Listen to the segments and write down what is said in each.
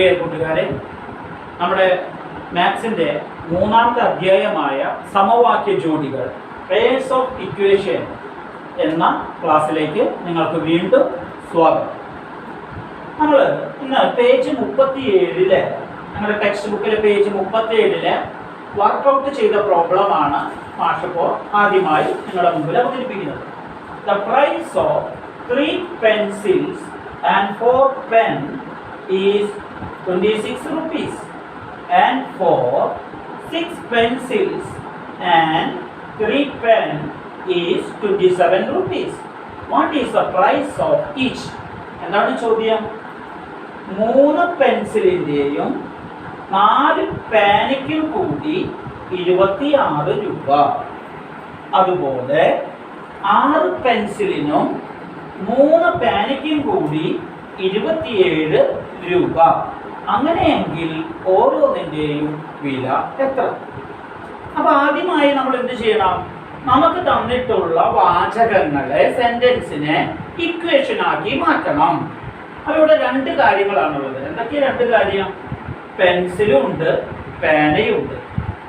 പ്രിയ കൂട്ടുകാരെ, നമ്മുടെ മാത്സിന്റെ മൂന്നാമത്തെ അധ്യായമായ സമവാക്യ ജോഡികൾ പേഴ്സ് ഓഫ് ഇക്വേഷൻ എന്ന ക്ലാസ്സിലേക്ക് നിങ്ങൾക്ക് വീണ്ടും സ്വാഗതം. നമ്മൾ ഇന്ന് പേജ് 37 ഞങ്ങളുടെ ടെക്സ്റ്റ് ബുക്കിലെ പേജ് 37 വർക്കൗട്ട് ചെയ്ത പ്രോബ്ലമാണ് മാഷിപ്പോൾ ആദ്യമായി നിങ്ങളുടെ മുമ്പിൽ അവതരിപ്പിക്കുന്നത്. The price of 3 pencils and 4 pen is 26 rupees, and for 6 pencils and 3 pen is 27 rupees. What is the price of each? എന്താണ് ചോദ്യം? 3 പെൻസിലിൻ്റെയും 4 പേനയ്ക്കും കൂടി 26 രൂപ. അതുപോലെ 6 പെൻസിലിനും 3 പേനയ്ക്കും കൂടി 27 രൂപ. അങ്ങനെയെങ്കിൽ ഓരോന്നിൻ്റെയും വില എത്ര? അപ്പൊ ആദ്യമായി നമ്മൾ എന്ത് ചെയ്യണം? നമുക്ക് തന്നിട്ടുള്ള വാചകങ്ങളെ, സെന്റൻസിനെ ഇക്വേഷൻ ആക്കി മാറ്റണം. അപ്പൊ ഇവിടെ 2 കാര്യങ്ങളാണുള്ളത്. എന്തൊക്കെയാണ് 2 കാര്യം? പെൻസിലും ഉണ്ട്, പേനയും ഉണ്ട്.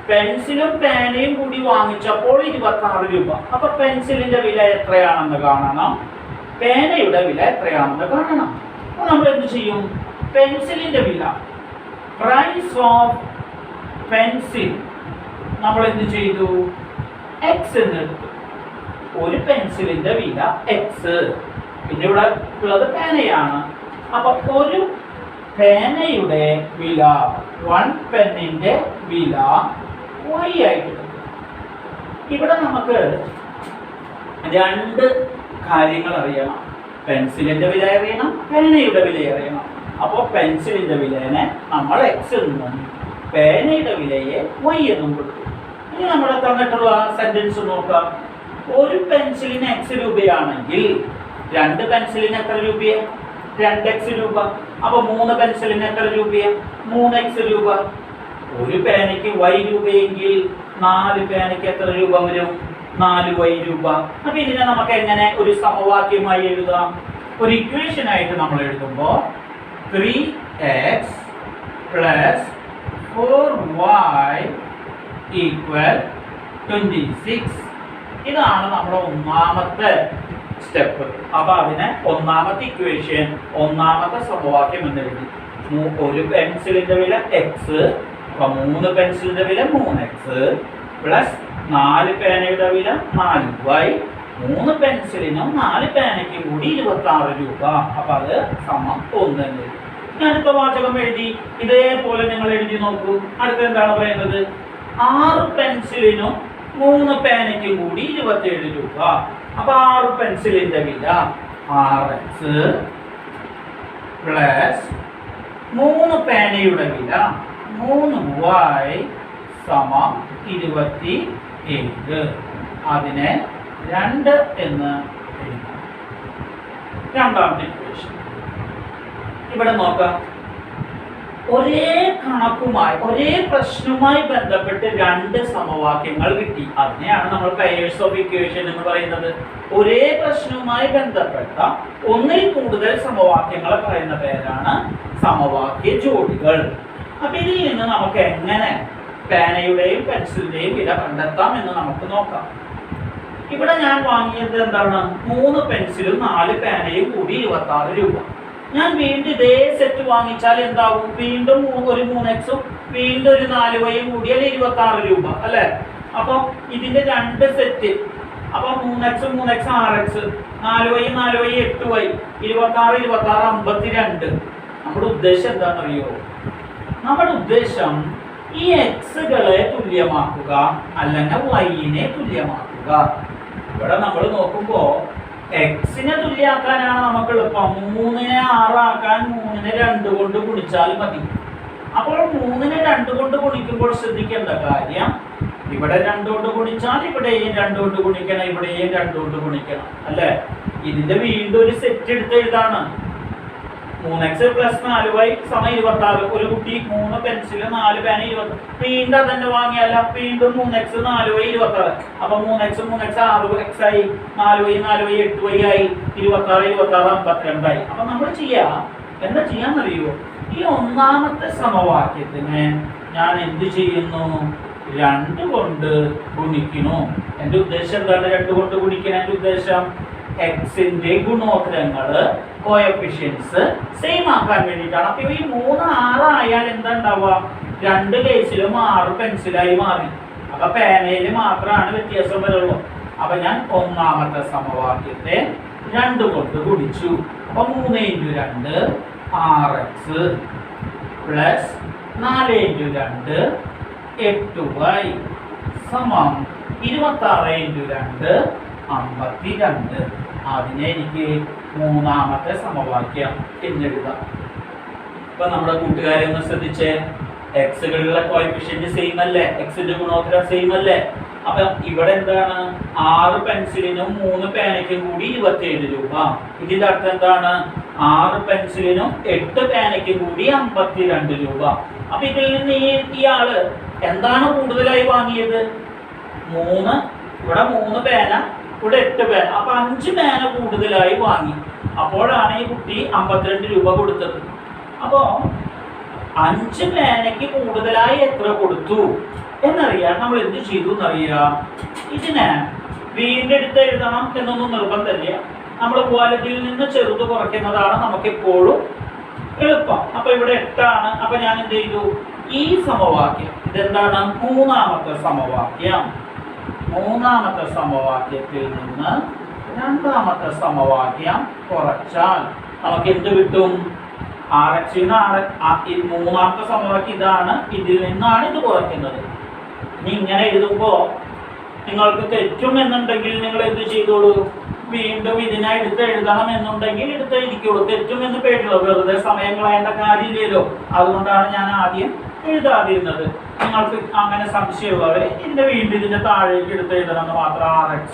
പെൻസിലും പേനയും കൂടി വാങ്ങിച്ചപ്പോൾ 26 രൂപ. അപ്പൊ പെൻസിലിന്റെ വില എത്രയാണെന്ന് കാണണം, പേനയുടെ വില എത്രയാണെന്ന് കാണണം. അപ്പോൾ നമ്മൾ എന്ത് ചെയ്യും? പെൻസിലിന്റെ വില, പ്രൈസ് ഓഫ് പെൻസിൽ, നമ്മൾ എന്ത് ചെയ്തു? എക്സ് എന്ന് എടുത്തു. ഒരു പെൻസിലിന്റെ വില എക്സ്. പിന്നെ ഇവിടെ ഉള്ളത് പേനയാണ്. അപ്പൊ ഒരു പേനയുടെ വില, 1 പെന്നിന്റെ വില y ആയിട്ട്. ഇവിടെ നമുക്ക് 2 കാര്യങ്ങൾ അറിയണം. പെൻസിലിന്റെ വില അറിയണം, പേനയുടെ വില അറിയണം. അപ്പോൾ പെൻസിലിന്റെ വിലയെ നമ്മൾ എക്സ് എന്നും പേനയുടെ വിലയെ y എന്നും കൊടുത്തു. ഇനി നമ്മുടെ തന്നിട്ടുള്ള സെന്റൻസ് നോക്കാം. ഒരു പെൻസിലിന് എക്സ് രൂപയാണെങ്കിൽ 2 പെൻസിലിന് എത്ര രൂപയാണ്? 2x രൂപ. അപ്പൊ 3 പെൻസിലിന് എത്ര രൂപയാണ്? 3x രൂപ. ഒരു പേനയ്ക്ക് y രൂപയെങ്കിൽ 4 പേനയ്ക്ക് എത്ര രൂപ വരും? 4y രൂപ. അപ്പൊ ഇതിനെ നമുക്ക് എങ്ങനെ ഒരു സമവാക്യമായി എഴുതാം? ഒരു ഇക്വേഷൻ ആയിട്ട് നമ്മൾ എഴുതുമ്പോൾ 3x plus 4y equal 26. ഇതാണ് നമ്മുടെ ഒന്നാമത്തെ സ്റ്റെപ്പ്. അപ്പൊ അതിനെ ഒന്നാമത്തെ ഇക്വേഷൻ, ഒന്നാമത്തെ സമവാക്യം എന്ന് എഴുതി. ഒരു പെൻസിലിന്റെ വില എക്സ്, അപ്പൊ 3 പെൻസിലിന്റെ വില 3x പ്ലസ് 4 പേനയുടെ വില 4y, 3 പെൻസിലിനും 4 പേനയ്ക്കും കൂടി 26 രൂപ. അപ്പൊ അത് സമം 1 എന്ന് എഴുതി. അടുത്ത വാചകം എഴുതി. ഇതേപോലെ നിങ്ങൾ എഴുതി നോക്കൂ. അടുത്ത എന്താണ് പറയുന്നത്? 6 പെൻസിലിനും 3 പേനയ്ക്കും കൂടി 27 രൂപ. അപ്പൊ 6 പെൻസിലിന്റെ വില 6x പ്ലസ് 3 പേനയുടെ വില 3y സമം 27. അതിനെ 2 എന്ന് എഴുതാം. രണ്ടാമത്തെ ഇക്വേഷൻ ഇവിടെ നോക്കാം. ഒരേ കണക്കുമായി, ഒരേ പ്രശ്നവുമായി ബന്ധപ്പെട്ട് 2 സമവാക്യങ്ങൾ കിട്ടി. അതിനെയാണ് നമ്മൾ പെയർസ് ഓഫ് ഇക്വേഷൻ എന്ന് പറയുന്നത്. ഒരേ പ്രശ്നവുമായി ബന്ധപ്പെട്ട ഒന്നിൽ കൂടുതൽ സമവാക്യങ്ങളെ പറയുന്ന പേരാണ് സമവാക്യ ജോഡികൾ. അപ്പൊ ഇതിൽ നിന്ന് നമുക്ക് എങ്ങനെ പേനയുടെയും പെൻസിലിന്റെയും വില കണ്ടെത്താം എന്ന് നമുക്ക് നോക്കാം. ഇവിടെ ഞാൻ വാങ്ങിയത് എന്താണ്? 3 പെൻസിലും 4 പേനയും കൂടി 26 രൂപ. ഞാൻ വീണ്ടും ഇതേ സെറ്റ് വാങ്ങിച്ചാൽ എന്താവും? വീണ്ടും ഒരു 3x വീണ്ടും ഒരു 4y കൂടിയാൽ 26 രൂപ അല്ലെ? അപ്പൊ ഇതിന്റെ 2 സെറ്റ്. അപ്പൊ 3x 6x, 4y 8y, 26 52. നമ്മുടെ ഉദ്ദേശം എന്താണെന്നറിയോ? നമ്മുടെ ഉദ്ദേശം ഈ എക്സുകളെ തുല്യമാക്കുക, അല്ലെങ്കിൽ വൈനെ തുല്യമാക്കുക. ഇവിടെ നമ്മൾ നോക്കുമ്പോ എക്സിനെ തുല്യാക്കാനാണ് നമുക്ക് എളുപ്പം. 3നെ 6 ആക്കാൻ 3നെ 2 കൊണ്ട് ഗുണിച്ചാൽ മതി. അപ്പോൾ 3നെ 2 കൊണ്ട് ഗുണിക്കുമ്പോൾ ശ്രദ്ധിക്കേണ്ട കാര്യം, ഇവിടെ 2 കൊണ്ട് ഗുണിച്ചാൽ ഇവിടെയും 2 കൊണ്ട് ഗുണിക്കണം, ഇവിടെയും 2 കൊണ്ട് ഗുണിക്കണം അല്ലെ? ഇതിന്റെ വീണ്ടും ഒരു സെറ്റ് എടുത്ത് എഴുതാണ്. 3x പ്ലസ് 4y സമം 26. ഒരു കുട്ടി 3 പെൻസില് 4 പേന 20. വീണ്ടും അതന്നെ വാങ്ങിയാല, വീണ്ടും 3x 4y 26. അപ്പൊ 3x 6x ആയി, 4y 8y ആയി, 26 52 ആയി. അപ്പൊ നമ്മൾ എന്താ ചെയ്യാന്നറിയോ? ഈ ഒന്നാമത്തെ സമവാക്യത്തിന് ഞാൻ എന്ത് ചെയ്യുന്നു? 2 കൊണ്ട് ഗുണിക്കുന്നു. എൻ്റെ ഉദ്ദേശം എന്താണ് 2 കൊണ്ട് ഗുണിക്കാൻ? എൻ്റെ ഉദ്ദേശം എക്സിന്റെ ഗുണോത്തരങ്ങള് കോഎഫിഷ്യൻസ് സെയിം ആക്കാൻ വേണ്ടിയിട്ടാണ്. അപ്പൊ ഈ 3 6 ആയാൽ എന്താ ഉണ്ടാവുക? 2 കേസിലും 6 പെൻസിലായി മാറി. അപ്പൊ പേനയിൽ മാത്രമാണ് വ്യത്യാസം വരുള്ളൂ. അപ്പൊ ഞാൻ ഒന്നാമത്തെ സമവാക്യത്തെ 2 കൊണ്ട് ഗുണിച്ചു. അപ്പൊ 3 × 2 6x പ്ലസ് 4 × 2 8y സമം 26 × 2 52. അതിനെ എനിക്ക് മൂന്നാമത്തെ സമവാക്യം എന്നെഴുതാം. ഇപ്പൊ നമ്മുടെ കൂട്ടുകാരെ ഒന്ന് ശ്രദ്ധിച്ചേ, എക്സുകളിലെ കോഎഫിഷ്യന്റ് സെയിം അല്ലേ? എക്സിന്റെ ഗുണോത്തരം സെയിം അല്ലേ? അപ്പൊ ഇവിടെ എന്താണ്? 6 പെൻസിലിനും 3 പേനയ്ക്കും കൂടി 27 രൂപ. ഇതിന്റെ അർത്ഥം എന്താണ്? 6 പെൻസിലിനും 8 പേനയ്ക്കും കൂടി 52 രൂപ. അപ്പൊ ഇതിൽ നിന്ന് ഇയാള് എന്താണ് കൂടുതലായി വാങ്ങിയത്? 3, ഇവിടെ 3 പേന, ഇവിടെ 8 പേന. അപ്പൊ 5 പേന കൂടുതലായി വാങ്ങി. അപ്പോഴാണ് ഈ കുട്ടി 52 രൂപ കൊടുത്തത്. അപ്പോ 5 പേനയ്ക്ക് കൂടുതലായി എത്ര കൊടുത്തു എന്നറിയാൻ നമ്മൾ എന്ത് ചെയ്തു എന്നറിയാം. ഇതിനെ വീണ്ടും എടുത്ത് എഴുതണം എന്നൊന്നും നിർബന്ധമില്ല. നമ്മൾ ക്വാലിറ്റിയിൽ നിന്ന് ചെറുത് കുറയ്ക്കുന്നതാണ് നമുക്ക് എപ്പോഴും എളുപ്പം. അപ്പൊ ഇവിടെ 8 ആണ്. അപ്പൊ ഞാൻ എന്ത് ചെയ്തു? ഈ സമവാക്യം ഇതെന്താണ്? മൂന്നാമത്തെ സമവാക്യം. മൂന്നാമത്തെ സമവാക്യത്തിൽ നിന്ന് രണ്ടാമത്തെ സമവാക്യം കുറച്ചാൽ നമുക്ക് എന്ത് കിട്ടും? RX മൂന്നാമത്തെ സമവാക്യം ഇതാണ്. ഇതിൽ നിന്നാണ് ഇത് കുറയ്ക്കുന്നത്. ഇനി ഇങ്ങനെ എഴുതുമ്പോ നിങ്ങൾക്ക് തെറ്റും എന്നുണ്ടെങ്കിൽ നിങ്ങൾ എന്ത് ചെയ്തോളൂ? വീണ്ടും ഇതിനെ എടുത്ത് എഴുതണം എന്നുണ്ടെങ്കിൽ എടുത്ത് എഴുതിക്കോളൂ. തെറ്റും എന്ന് പേടിയുള്ളൂ. വെറുതെ സമയം കളയേണ്ട കാര്യമില്ലല്ലോ. അതുകൊണ്ടാണ് ഞാൻ ആദ്യം എഴുതാതിരുന്നത്. നിങ്ങൾക്ക് അങ്ങനെ സംശയമുള്ളവരെ വീണ്ടും ഇതിന്റെ താഴേക്ക് എടുത്ത് എഴുതണം എന്ന് മാത്രം. RX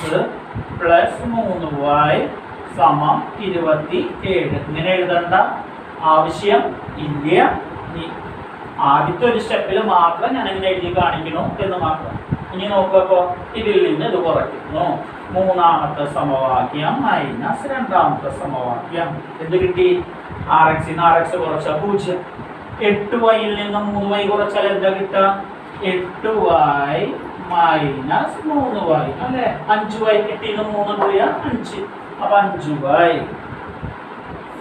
പ്ലസ് 3y സമം 27. ഇങ്ങനെ എഴുതേണ്ട ആവശ്യം ഇല്ല. ആദ്യത്തെ ഒരു സ്റ്റെപ്പിൽ മാത്രം ഞാൻ ഇങ്ങനെ എഴുതി കാണിക്കുന്നു എന്ന് മാത്രം. ഇനി നോക്കുമ്പോ ഇതിൽ നിന്ന് ഇത് കുറയ്ക്കുന്നു. മൂന്നാമത്തെ സമവാക്യം മൈനസ് രണ്ടാമത്തെ സമവാക്യം എന്ത് കിട്ടി? RX കുറച്ചാൽ 0. 8y നിന്ന് 3y കുറച്ചാൽ എന്താ കിട്ടുക? 8y മൈനസ് 3y അല്ലെ? 5y കിട്ടിയെന്ന് 3 പോയാ 5. അപ്പൊ 5y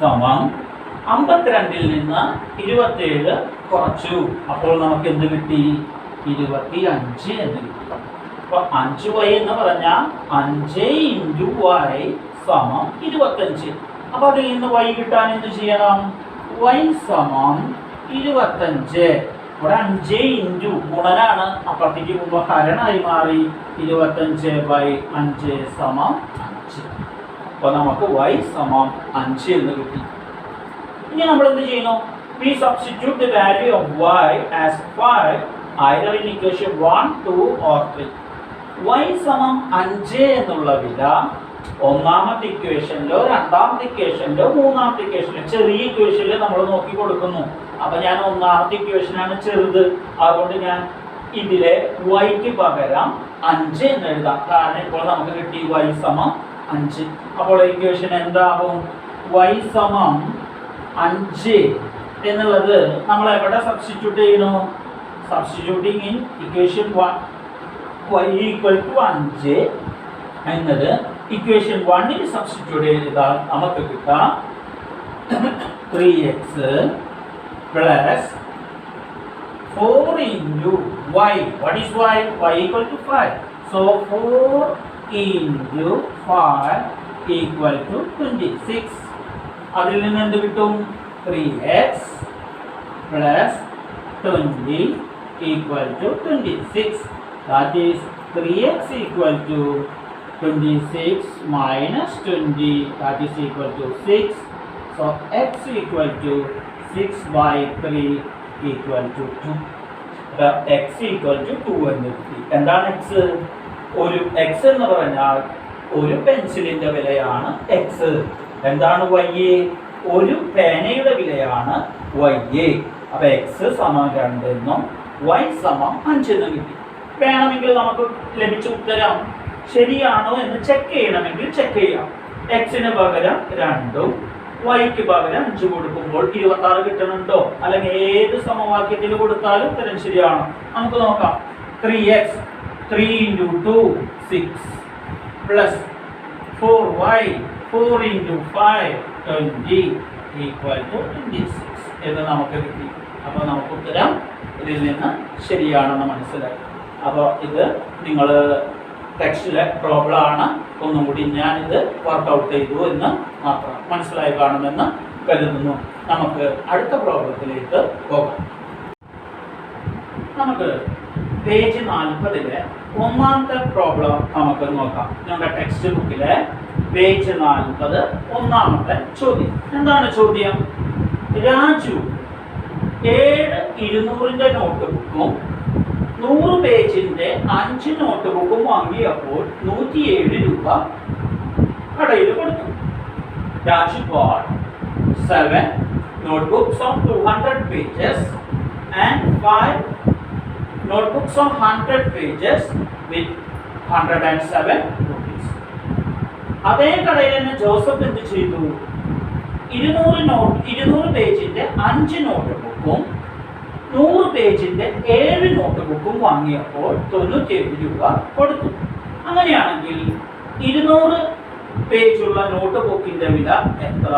സമം 52 നിന്ന് 27 കുറച്ചു. അപ്പോൾ നമുക്ക് എന്ത് കിട്ടി? 25 എന്ന് കിട്ടി. അപ്പൊ 5y എന്ന് പറഞ്ഞാൽ 5 × y സമം 25. അപ്പൊ അതിൽ നിന്ന് y കിട്ടാൻ എന്ത് ചെയ്യണം? y സമം 25. ഇവിടെ 5 × ഗുണനാണ്, അപ്പുറത്തേക്ക് പോകുമ്പോൾ ഹരണായി മാറി. 25/5 സമം 5. അപ്പൊ നമുക്ക് y സമം 5 എന്ന് കിട്ടി. ഇനി നമ്മൾ എന്ത് ചെയ്യുന്നു? We substitute the value of y as 5 either in equation 1, 2 or 3. y സമം 5 എന്നുള്ള വില ഒന്നാമത്തെ ഇക്വേഷനിലോ രണ്ടാമത്തെ ഇക്വേഷനിലോ മൂന്നാമത്തെ ഇക്വേഷനിലോ ചെറിയ ഇക്വേഷനിൽ നമ്മൾ നോക്കി കൊടുക്കുന്നു. അപ്പൊ ഞാൻ ഒന്നാമത്തെ ഇക്വേഷനാണ് ചെറുത്. അതുകൊണ്ട് ഞാൻ ഇതിലെ yക്ക് പകരം 5 എന്ന് എഴുതാം. കാരണം ഇപ്പോൾ നമുക്ക് കിട്ടി y സമം 5. അപ്പോൾ ഇക്വേഷൻ എന്താകും? y സമം 5 എന്നുള്ളത് നമ്മൾ എവിടെ സബ്സ്റ്റിറ്റ്യൂട്ട് ചെയ്യുന്നു? സബ്സ്റ്റിറ്റ്യൂട്ടിങ് ഇൻ ഇക്വേഷൻ 1 y = 5 എന്നത് ഇക്വേഷൻ 1ൽ സബ്സ്റ്റിറ്റ്യൂട്ട് ചെയ്താൽ നമുക്ക് കിട്ടാം 3x plus 4 into y. What is y? Y = 5. So 4 into 5 = 26. അതിൽ നിന്ന് എന്ത് കിട്ടും? 3x plus 20 = 26. That is 3x = 26 minus 20, that is equal to 6. So x = 6/3 = 2. x = 2 എന്ന് കിട്ടി. എന്താണ് x? ഒരു x എന്ന് പറഞ്ഞാൽ ഒരു പെൻസിലിന്റെ വിലയാണ് x. എന്താണ് y? ഒരു പേനയുടെ വിലയാണ് y. അപ്പൊ x സമം 2 എന്നും y സമം 5 എന്നും കിട്ടി. വേണമെങ്കിൽ നമുക്ക് ലഭിച്ച ഉത്തരം ശരിയാണോ എന്ന് ചെക്ക് ചെയ്യണമെങ്കിൽ ചെക്ക് ചെയ്യാം. എക്സിന് പകരം 2ഉം വൈക്ക് പകരം 5 കൊടുക്കുമ്പോൾ 26 കിട്ടുന്നുണ്ടോ? അല്ലെങ്കിൽ ഏത് സമവാക്യത്തിൽ കൊടുത്താലും ഉത്തരം ശരിയാണ്. നമുക്ക് നോക്കാം. 3x 3 × 2 6 plus 4y 4 × 5 20 equal to 26 എന്ന് നമുക്ക് കിട്ടി. അപ്പോൾ നമുക്ക് ഉത്തരം ഇതിൽ നിന്ന് ശരിയാണെന്ന് മനസ്സിലായി. അപ്പോൾ ഇത് നിങ്ങൾ ടെക്സ്റ്റിലെ പ്രോബ്ലം ആണ്. ഒന്നും കൂടി ഞാനിത് വർക്കൗട്ട് ചെയ്തു എന്ന് മാത്രം മനസ്സിലായി കാണുമെന്ന് കരുതുന്നു. നമുക്ക് അടുത്ത പ്രോബ്ലത്തിലേക്ക് പോകാം. നമുക്ക് പേജ് 40 ഒന്നാമത്തെ പ്രോബ്ലം നമുക്ക് നോക്കാം. ഞങ്ങളുടെ ടെക്സ്റ്റ് ബുക്കിലെ പേജ് 40 ഒന്നാമത്തെ ചോദ്യം. എന്താണ് ചോദ്യം? രാജു 7 200-ന്റെ നോട്ട് ബുക്കും 100 പേജിന്റെ 5 നോട്ട് ബുക്കും വാങ്ങിയപ്പോൾ 107 രൂപ കടയിൽ കൊടുത്തു. Raju bought 7 notebooks of 200 pages and 5 notebooks of 100 pages with 107 rupees. അതേ കടയിൽ തന്നെ ജോസഫ് എന്ത് ചെയ്തു? 200 പേജിന്റെ 5 നോട്ട് ബുക്കും 100 പേജിന്റെ 7 നോട്ട് ബുക്കും വാങ്ങിയപ്പോൾ 97 രൂപ കൊടുത്തു. അങ്ങനെയാണെങ്കിൽ 200 പേജുള്ള നോട്ട് ബുക്കിന്റെ വില എത്ര?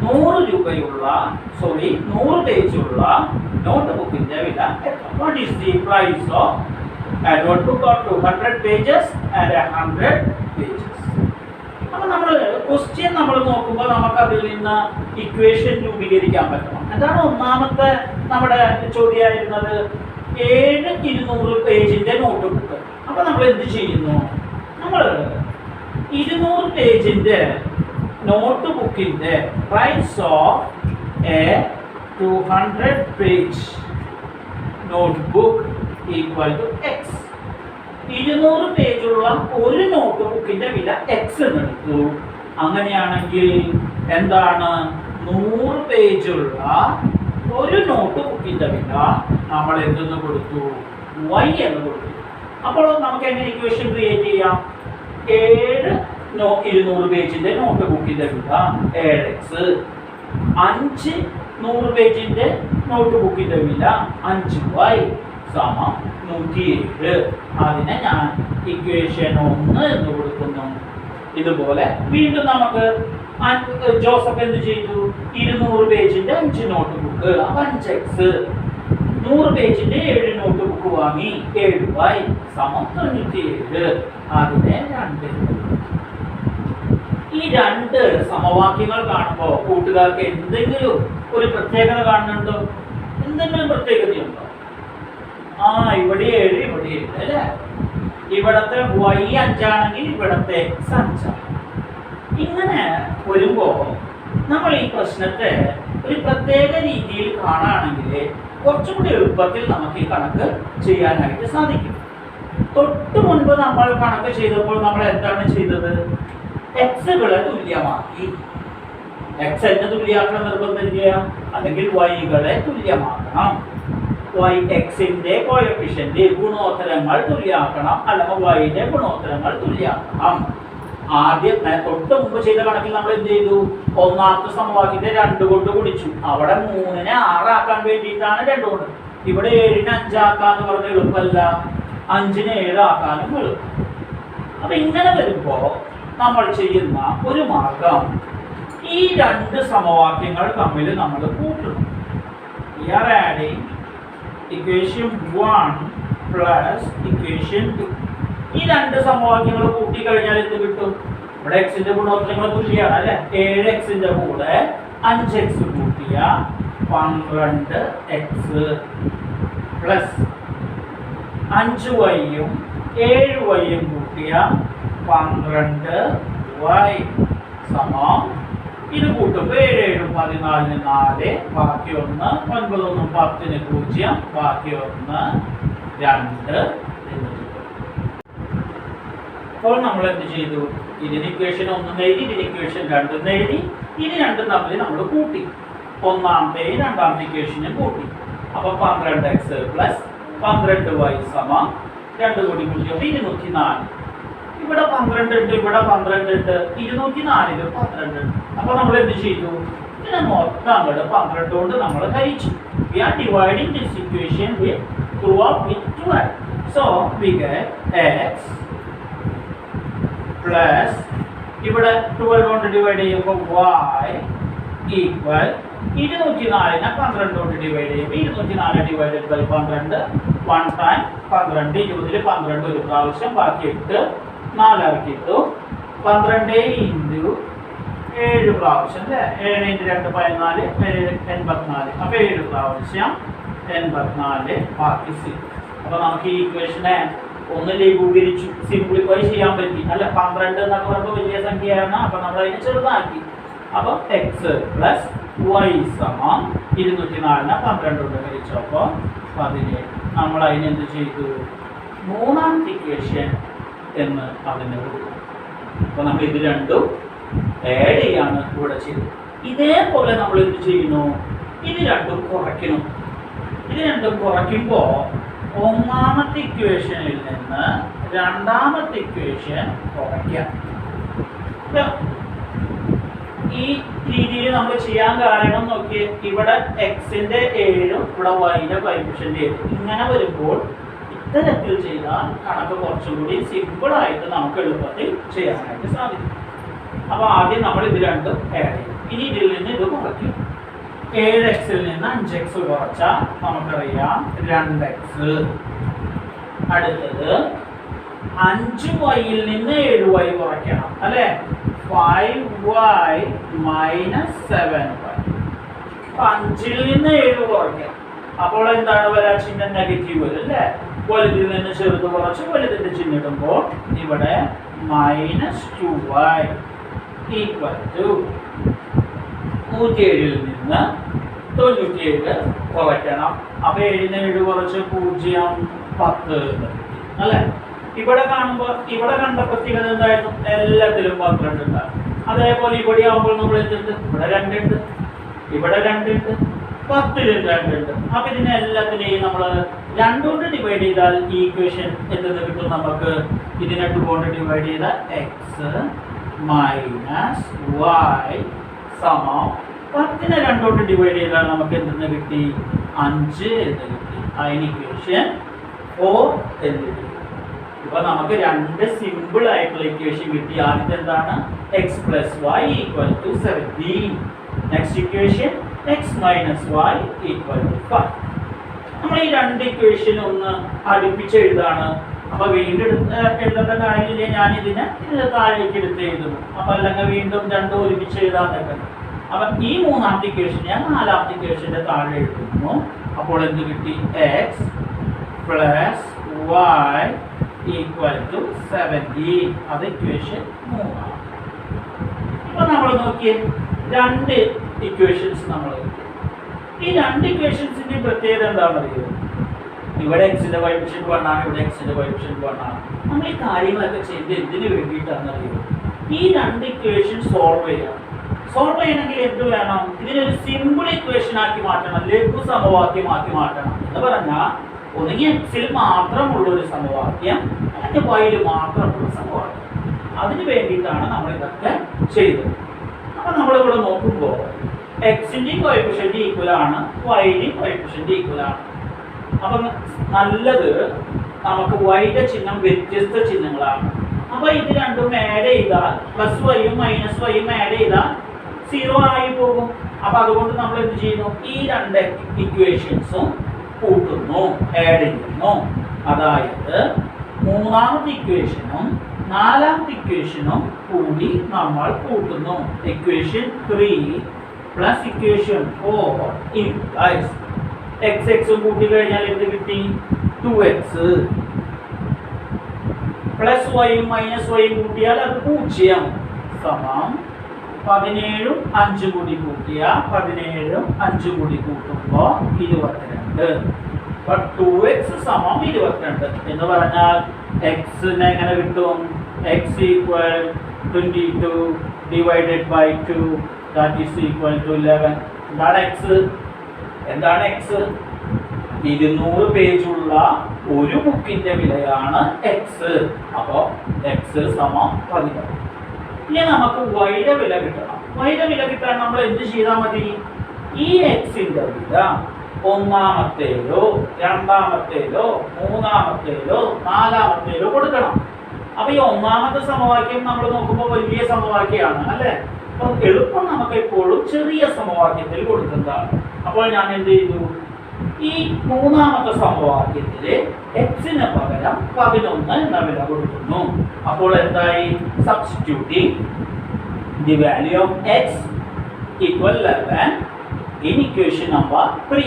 100 പേജുള്ള നോട്ട് ബുക്കിന്റെ വില എത്ര? What is the price of a notebook of 200 pages and 100 pages? അപ്പോൾ നമ്മൾ ക്വസ്റ്റ്യൻ നമ്മൾ നോക്കുമ്പോൾ നമുക്ക് അതിൽ നിന്ന് ഇക്വേഷൻ രൂപീകരിക്കാൻ പറ്റണം. എന്താണ് ഒന്നാമത്തെ നമ്മുടെ ചോദ്യമായിരുന്നത്? 7 200 പേജിന്റെ നോട്ട് ബുക്ക്. അപ്പോൾ നമ്മൾ എന്ത് ചെയ്യുന്നു? നമ്മൾ 200 പേജിന്റെ നോട്ട് ബുക്കിന്റെ price of a 200 page notebook equal to x. 200 പേജുള്ള ഒരു നോട്ട് ബുക്കിന്റെ വില എക്സ് എന്നെടുത്തു. അങ്ങനെയാണെങ്കിൽ എന്താണ്? 100 പേജുള്ള ഒരു നോട്ട് ബുക്കിന്റെ വില നമ്മൾ എന്തെന്ന് കൊടുത്തു? y എന്ന് കൊടുത്തു. അപ്പോൾ നമുക്ക് എങ്ങനെ ഇക്വേഷൻ ക്രിയേറ്റ് ചെയ്യാം? 7 200 പേജിന്റെ നോട്ട് ബുക്കിന്റെ വില 7x, 5 100 പേജിന്റെ നോട്ട് ബുക്കിന്റെ വില 5y സമം 107. അതിനെ ഞാൻ ഇക്വേഷൻ 1 എന്ന് കൊടുക്കുന്നു. ഇതുപോലെ വീണ്ടും നമുക്ക് ജോസഫ് എന്ത് ചെയ്തു? 200 പേജിന്റെ 5 നോട്ട് ബുക്ക് 5x, 100 പേജിന്റെ 7 നോട്ട് ബുക്ക് വാങ്ങി 7y സമം 97. അതിനെ 2. ഈ 2 സമവാക്യങ്ങൾ കാണുമ്പോൾ കൂട്ടുകാർക്ക് എന്തെങ്കിലും ഒരു പ്രത്യേകത കാണുന്നുണ്ടോ? എന്തെങ്കിലും പ്രത്യേകതയുണ്ടോ? ഇവിടെ 7 ഇവിടെ 7 അല്ലേ? ഇവിടത്തെ y 5 ആണെങ്കിൽ ഇവിടത്തെ x 5. ഇങ്ങനെ വരുമ്പോൾ നമ്മൾ ഈ പ്രശ്നത്തെ ഒരു പ്രത്യേക രീതിയിൽ കാണുകയാണെങ്കിൽ കുറച്ചുകൂടി എളുപ്പത്തിൽ നമുക്ക് ഈ കണക്ക് ചെയ്യാനായിട്ട് സാധിക്കും. തൊട്ട് മുൻപ് നമ്മൾ കണക്ക് ചെയ്തപ്പോൾ നമ്മൾ എന്താണ് ചെയ്തത്? എക്സുകളെ തുല്യമാക്കി. എക്സ് എന്നെ തുല്യമാക്കണം നിർബന്ധമില്ല, അല്ലെങ്കിൽ വൈകളെ തുല്യമാക്കണം. y എക്സിന്റെ കോഎഫിഷ്യന്റ് ഗുണോത്തരങ്ങൾ തുല്യമാക്കണം, അല്ലെങ്കിൽ വൈയുടെ ഗുണോത്തരങ്ങൾ തുല്യമാക്കണം. ആദ്യം തൊട്ട് മുമ്പ് ചെയ്ത കണക്കിൽ നമ്മൾ എന്ത് ചെയ്തു? ഒന്നാമത്തെ സമവാക്യത്തെ 2 കൊണ്ട് ഗുണിച്ചു. അവിടെ 3-നെ 6 ആക്കാൻ വേണ്ടിയിട്ടാണ് 2 കൊണ്ട്. ഇവിടെ 7-നെ 5 ആക്കാന്ന് പറഞ്ഞ എളുപ്പമല്ല, 5-നെ 7 ആക്കാനും എളുപ്പം. അപ്പൊ ഇങ്ങനെ വരുമ്പോ നമ്മൾ ചെയ്യുന്ന ഒരു മാർഗം ഈ 2 സമവാക്യങ്ങൾ തമ്മിൽ നമ്മൾ കൂട്ടണം. We are adding equation 1 plus equation 2. ഈ 2 സമവാക്യങ്ങൾ കൂട്ടി കഴിഞ്ഞാൽ എന്ത് കിട്ടും? ഇവിടെ എക്സിന്റെ ഗുണോത്തരങ്ങൾ തുല്യമാണ് അല്ലെ? 7x-ന്റെ കൂടെ 5x കൂട്ടിയ 12x പ്ലസ് 5y-യും 7y-യും കൂട്ടിയ 12y സമം. ഇത് കൂട്ടുമ്പോൾ 7 14 4, ബാക്കി 1, 9 10 0, ബാക്കി 1 2 എന്ന് കിട്ടും. അപ്പോൾ നമ്മൾ എന്ത് ചെയ്തു? ഇതിന് ഇക്വേഷൻ 1 എഴുതി, ഇതിന് ഇക്വേഷൻ 2 എഴുതി. ഇത് 2 തമ്മിൽ നമ്മൾ കൂട്ടി, ഒന്നാമത്തെയും രണ്ടാമത്തെ ഇക്വേഷനും കൂട്ടി. അപ്പൊ 12x പ്ലസ് 12y സമം 2 കൂടി കൂട്ടിയപ്പോൾ 204. ഇവിടെ 12 ഉണ്ട്, ഇവിടെ 12 ഉണ്ട്, 204 12 ഉണ്ട്. അപ്പൊ നമ്മൾ എന്ത് ചെയ്തു? ഇതിനെ മൊത്തം അങ്ങോട്ട് 12 കൊണ്ട് നമ്മൾ ഹരിച്ചു. We are dividing this equation with throughout with 12. So we get x plus ഇവിടെ 12 കൊണ്ട് ഡിവൈഡ് ചെയ്യുമ്പോൾ y ഈക്വൽ 204നെ 12 കൊണ്ട് ഡിവൈഡ് ചെയ്യുമ്പോൾ 204 ഡിവൈഡഡ് ബൈ 12 1 ടൈം 12 20 12 ഒരു പ്രാവശ്യം ബാക്കി 8 4 ആക്കിയിട്ടു 12 ഇൻറ്റു 7 പ്രാവശ്യം അല്ലേ 7 ഇൻറ്റു 2 14 84 അപ്പോൾ 7 പ്രാവശ്യം 84 ബാക്കി 6. അപ്പോൾ നമുക്ക് ഈ ഇക്വേഷനെ ഒന്ന് ലഘൂകരിച്ചു സിംപ്ലിഫൈ ചെയ്യാൻ പറ്റി അല്ല 12 എന്നൊക്കെ പറയുമ്പോൾ വലിയ സംഖ്യയാണ്. അപ്പോൾ നമ്മൾ അതിനെ ചെറുതാക്കി. അപ്പോൾ എക്സ് പ്ലസ് വൈ സമം 204നെ 12 കൊണ്ട് ഹരിച്ചപ്പോൾ 17. നമ്മൾ അതിനെന്ത് ചെയ്തു? മൂന്നാമത്തെ ഇക്വേഷൻ എന്ന് അതിനെ കൊടുക്കും. അപ്പോൾ നമ്മൾ ഇത് രണ്ടും ആഡ് ചെയ്യാണ് ഇവിടെ ചെയ്തത്. ഇതേപോലെ നമ്മൾ എന്ത് ചെയ്യുന്നു? ഇത് രണ്ടും കുറയ്ക്കണം. ഇത് രണ്ടും കുറയ്ക്കുമ്പോൾ ഒന്നാമത്തെ ഇക്വേഷനിൽ നിന്ന് രണ്ടാമത്തെ ഇക്വേഷൻ കുറയ്ക്കാം. ഈ രീതിയിൽ നമ്മൾ ചെയ്യാൻ കാരണം നോക്കി, ഇവിടെ എക്സിന്റെ 7 ഇവിടെ വൈയുടെ കോഎഫിഷ്യന്റ് 7 ഇങ്ങനെ വരുമ്പോൾ ഇത്തരത്തിൽ ചെയ്താൽ കണക്ക് കുറച്ചുകൂടി സിമ്പിൾ ആയിട്ട് നമുക്ക് എളുപ്പത്തിൽ ചെയ്യാനായിട്ട് സാധിക്കും. അപ്പോൾ ആദ്യം നമ്മൾ ഇത് രണ്ടും ആഡ് ചെയ്യും. ഇനി ഇതിൽ നിന്ന് ഇത് കുറയ്ക്കും. 7x നിന്ന് 5x കുറച്ചാൽ നമുക്കറിയാം 2x. അടുത്തത് 5y നിന്ന് 7y കുറയ്ക്കണം അല്ലേ? 5y minus 7y. 5ൽ നിന്ന് 7 കുറയ്ക്കണം. അപ്പോൾ എന്താണ് വരാ? ചിഹ്നം നെഗറ്റീവ് വരും അല്ലേ? വലുതിൽ നിന്ന് ചെറുത് കുറച്ച് വലുതിന്റെ ചിഹ്നം ഇടുമ്പോൾ ഇവിടെ -2y ഈക്വൽ ടു 107ൽ നിന്ന് 97 കുറയ്ക്കണം. അപ്പൊ 7ന് 7 കുറച്ച് 0 10 അല്ലെ? ഇവിടെ കാണുമ്പോൾ ഇവിടെ കണ്ട പ്രത്യേകത എന്തായിരുന്നു? എല്ലാത്തിലും 12 ഉണ്ടാകും. അതേപോലെ ഇവിടെ ആകുമ്പോൾ നമ്മൾ എന്തുണ്ട്? ഇവിടെ 2 ഉണ്ട്, ഇവിടെ 2 ഉണ്ട്, 10ലും 2 ഉണ്ട്. അപ്പൊ ഇതിനെ എല്ലാത്തിനെയും നമ്മൾ 2 കൊണ്ട് ഡിവൈഡ് ചെയ്താൽ ഈ ഇക്വേഷൻ എന്തെന്ന് കിട്ടും നമുക്ക്? ഇതിനെ 2 കൊണ്ട് ഡിവൈഡ് ചെയ്താൽ എക്സ് മൈനസ് വൈ സമം 10നെ 2 കൊണ്ട് ഡിവൈഡ് ചെയ്താൽ നമുക്ക് എന്തെന്ന് കിട്ടി? 5 എന്ന് കിട്ടി. അതിന് ഇക്വേഷൻ 4 എന്ന് കിട്ടി. ഇപ്പൊ നമുക്ക് രണ്ട് സിമ്പിൾ ആയിട്ടുള്ള ഇക്വേഷൻ കിട്ടി. ആദ്യത്തെ എന്താണ്? X plus y equal to 17. Next equation x minus y equal to 5. നമ്മൾ ഈ രണ്ട് ഇക്വേഷൻ ഒന്ന് അടുപ്പിച്ച് എഴുതാണ്. അപ്പൊ വീണ്ടും എഴുതേണ്ട കാര്യമില്ല, ഞാൻ ഇതിനെ താഴേക്ക് എടുത്ത് എഴുതുന്നു. അപ്പൊ അല്ലെങ്കിൽ വീണ്ടും രണ്ടും ഒരുമിച്ച് എഴുതാൻ പറ്റും. അപ്പൊ ഈ മൂന്നാമത്തെ ഇക്വേഷൻ ഞാൻ നാലാമത്തെ ഇക്വേഷന്റെ താഴെ എഴുതുന്നു. അപ്പോൾ എന്ത് കിട്ടി? X plus y equal to 17. അത് ഇക്വേഷൻ 3. ഇപ്പൊ നമ്മൾ നോക്കിയേ, രണ്ട് ഇക്വേഷൻസ് നമ്മൾ കിട്ടി. ഈ രണ്ട് ഇക്വേഷൻസിന്റെ പ്രത്യേകത എന്താണെന്ന് അറിയുമോ? ഇവിടെ എക്സിന്റെ കോഎഫിഷ്യന്റ് 1 ആണ്, ഇവിടെ എക്സിന്റെ കോഎഫിഷ്യന്റ് 1 ആണ്. നമ്മൾ ഈ കാര്യങ്ങളൊക്കെ ചെയ്ത് എന്തിനു വേണ്ടിയിട്ടാണെന്ന് അറിയുമോ? ഈ രണ്ട് ഇക്വേഷൻ സോൾവ് ചെയ്യണം. സോൾവ് ചെയ്യണമെങ്കിൽ എന്ത് വേണം? ഇതിനൊരു സിമ്പിൾ ഇക്വേഷൻ ആക്കി മാറ്റണം, ലഘു സമവാക്യമാക്കി മാറ്റണം. എന്ന് പറഞ്ഞാൽ ഒന്നുകിൽ എക്സിൽ മാത്രമുള്ള ഒരു സമവാക്യം, അല്ലെങ്കിൽ വൈയിൽ മാത്രമുള്ള സമവാക്യം. അതിന് വേണ്ടിയിട്ടാണ് നമ്മൾ ഇതൊക്കെ ചെയ്തത്. അപ്പൊ നമ്മളിവിടെ നോക്കുമ്പോൾ എക്സിന്റെയും കോഎഫിഷ്യന്റ് ഈക്വൽ ആണ്, വൈയുടെയും കോഎഫിഷ്യന്റ് ഈക്വൽ ആണ്. അപ്പൊ നല്ലത് നമുക്ക് വൈയുടെ ചിഹ്നം വ്യത്യസ്ത ചിഹ്നങ്ങളാണ്. അപ്പൊ ഇത് രണ്ടും ആഡ് ചെയ്താൽ പ്ലസ് വൈയും മൈനസ് വൈയും ആഡ് ചെയ്താൽ 0 ആയി പോകും. അപ്പൊ അതുകൊണ്ട് നമ്മൾ എന്ത് ചെയ്യുന്നു? ഈ രണ്ട് ഇക്വേഷൻസും കൂട്ടുന്നു, ആഡ് ചെയ്യുന്നു. അതായത് മൂന്നാമത്തെ ഇക്വേഷനും നാലാമത്തെ ഇക്വേഷനും കൂടി നമ്മൾ കൂട്ടുന്നു. Equation 3 plus equation 4 implies X എക്സും കൂട്ടി കഴിഞ്ഞാൽ എന്ത് കിട്ടി? 2x പ്ലസ് വൈയും മൈനസ് വൈയും കൂട്ടിയാൽ അത് 0 സമം 17ഉം 5 കൂടി കൂട്ടിയ 17ഉം 5 കൂടി കൂട്ടുമ്പോൾ 22. അപ്പൊ 2x സമം 22 എന്ന് പറഞ്ഞാൽ എക്സിനെ എങ്ങനെ കിട്ടും? X equal 22 divided by 2 that is equal to 11. എന്താണ് എക്സ്? എന്താണ് എക്സ്? 200 പേജുള്ള ഒരു ബുക്കിന്റെ വിലയാണ് എക്സ്. അപ്പോൾ എക്സ് സമം 16. ഇനി നമുക്ക് വൈയുടെ വില കിട്ടണം. വൈയുടെ വില കിട്ടാൻ നമ്മൾ എന്ത് ചെയ്താൽ മതി? ഈ എക്സിന്റെ വില ഒന്നാമത്തേലോ രണ്ടാമത്തേലോ മൂന്നാമത്തേലോ നാലാമത്തേലോ കൊടുക്കണം. അപ്പൊ ഈ ഒന്നാമത്തെ സമവാക്യം നമ്മൾ നോക്കുമ്പോൾ വലിയ സമവാക്യമാണ് അല്ലെ. അപ്പൊ എളുപ്പം നമുക്ക് എപ്പോഴും ചെറിയ സമവാക്യത്തിൽ കൊടുക്കുന്നതാണ്. അപ്പോൾ ഞാൻ എന്ത് ചെയ്തു? ഈ മൂന്നാമത്തെ സമവാക്യത്തില് എക്സിന് പകരം 11 എന്ന വില കൊടുക്കുന്നു. അപ്പോൾ എന്തായി? Substituting the value of X equal 11 in equation number 3.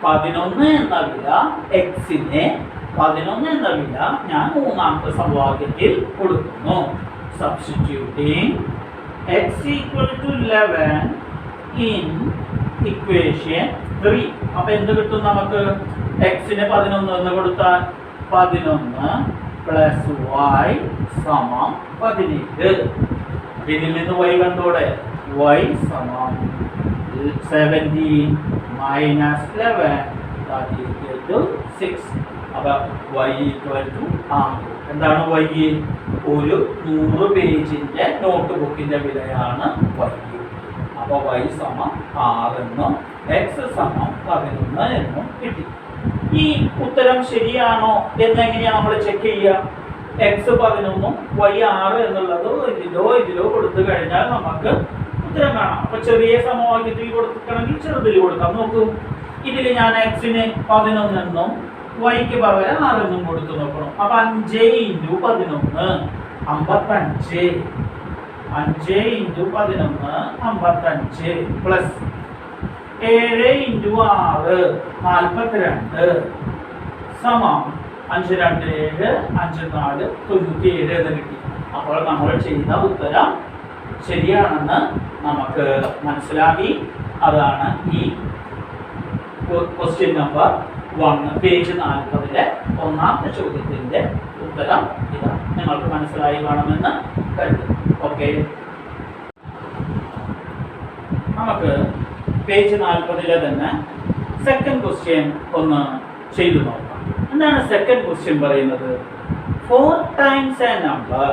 11 എന്ന വില എക്സിനെ 11 എന്ന വില ഞാൻ മൂന്നാമത്തെ സമവാക്യത്തിൽ കൊടുക്കുന്നു. Substituting x equal to 11 in equation 3. അപ്പോൾ എന്ത് കിട്ടും നമുക്ക്? എക്സിന് 11 എന്ന് കൊടുത്താൽ 11 പ്ലസ് y സമം 17. ഇതിൽ നിന്ന് y കണ്ടോടെ? y സമം 17 minus 11 that is equal to 6. അപ്പോൾ y equal to 6. എന്താണ് y? ഒരു 100 പേജിന്റെ നോട്ട് ബുക്കിന്റെ വിലയാണ് y. അപ്പോൾ y സമം 6 എന്നും x സമം 11 എന്നും കിട്ടി. ഈ ഉത്തരം ശരിയാണോ എന്നെങ്ങനെയാണ് നമ്മൾ ചെക്ക് ചെയ്യുക? x 11 y 6 എന്നുള്ളത് ഇതിലോ കൊടുത്തു കഴിഞ്ഞാൽ നമുക്ക് ഉത്തരം കാണാം. അപ്പൊ ചെറിയ സമവാക്യത്തിൽ കൊടുക്കണമെങ്കിൽ ചെറുതിൽ കൊടുക്കാം. നോക്കൂ, ഇതിൽ ഞാൻ എക്സിന് 11 എന്നും വൈക്ക് പകരം 6 എന്നും കൊടുത്തു നോക്കണം. അപ്പൊ 5 × 11 55. 5 × 11 55 പ്ലസ് 7 × 6 42 സമം 5 2 7 5 4 97 എന്ന് കിട്ടി. അപ്പോൾ നമ്മൾ ചെയ്ത ഉത്തരം ശരിയാണെന്ന് നമുക്ക് മനസ്സിലാക്കി. അതാണ് ഈ ക്വസ്റ്റ്യൻ നമ്പർ 1 പേജ് 40 ഒന്നാമത്തെ ചോദ്യത്തിന്റെ ഉത്തരം ഇതാണ്. നിങ്ങൾക്ക് മനസ്സിലായി കാണുമെന്ന് കരുതുന്നു. ഓക്കെ, നമുക്ക് പേജ് 40 തന്നെ സെക്കൻഡ് ക്വസ്റ്റ്യൻ ഒന്ന് ചെയ്തു നോക്കാം. എന്താണ് സെക്കൻഡ് ക്വസ്റ്റ്യൻ പറയുന്നത്? 4 times a number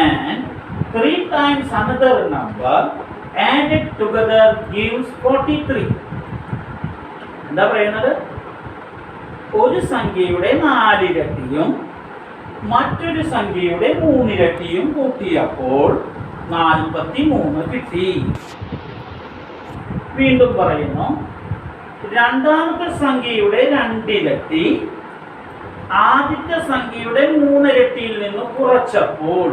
and 3 times another number added together gives 43. എന്താ പറയുന്നത്? ഒരു സംഖ്യയുടെ 4 ഇരട്ടിയും മറ്റൊരു സംഖ്യയുടെ 3 ഇരട്ടിയും കൂട്ടിയപ്പോൾ 43 കിട്ടി. വീണ്ടും പറയുന്നു, രണ്ടാമത്തെ സംഖ്യയുടെ 2 ഇരട്ടി ആദ്യത്തെ സംഖ്യയുടെ 3 ഇരട്ടിയിൽ നിന്ന് കുറച്ചപ്പോൾ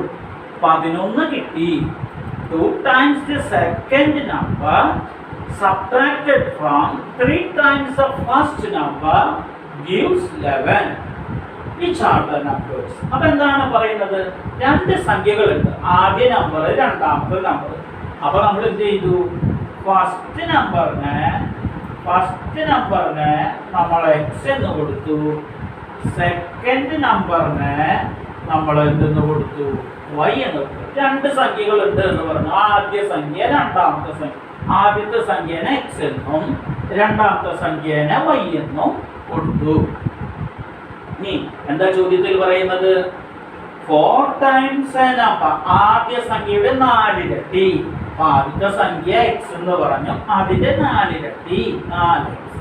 11 കിട്ടി. 2 times the second number subtracted from 3 times the first number gives 11. Which are the numbers? അപ്പൊ എന്താണ് പറയുന്നത്? 2 സംഖ്യകളുണ്ട്. ആദ്യ നമ്പർ, രണ്ടാമത്തെ നമ്പർ. അപ്പൊ നമ്മൾ എന്ത് ചെയ്തു? ഫസ്റ്റ് നമ്പറിന് നമ്മൾ എക്സ് എന്ന് കൊടുത്തു. സെക്കൻഡ് നമ്പറിന് നമ്മൾ എന്തെന്ന് കൊടുത്തു? y എന്ന് കൊടുത്തു. 2 സംഖ്യകളുണ്ട് എന്ന് പറഞ്ഞു. ആദ്യ സംഖ്യ, രണ്ടാമത്തെ സംഖ്യ. ആദ്യത്തെ സംഖ്യനെ എക്സ് എന്നും രണ്ടാമത്തെ സംഖ്യനെ y എന്നും കൊടുത്തു. ഇനി എന്താ ചോദ്യത്തിൽ പറയുന്നത്? 4 times a number. ആദ്യ സംഖ്യയുടെ 4 ഇരട്ടി. ആദ്യത്തെ സംഖ്യ എക്സ് എന്ന് പറഞ്ഞു, അതിന്റെ 4 ഇരട്ടി 4x.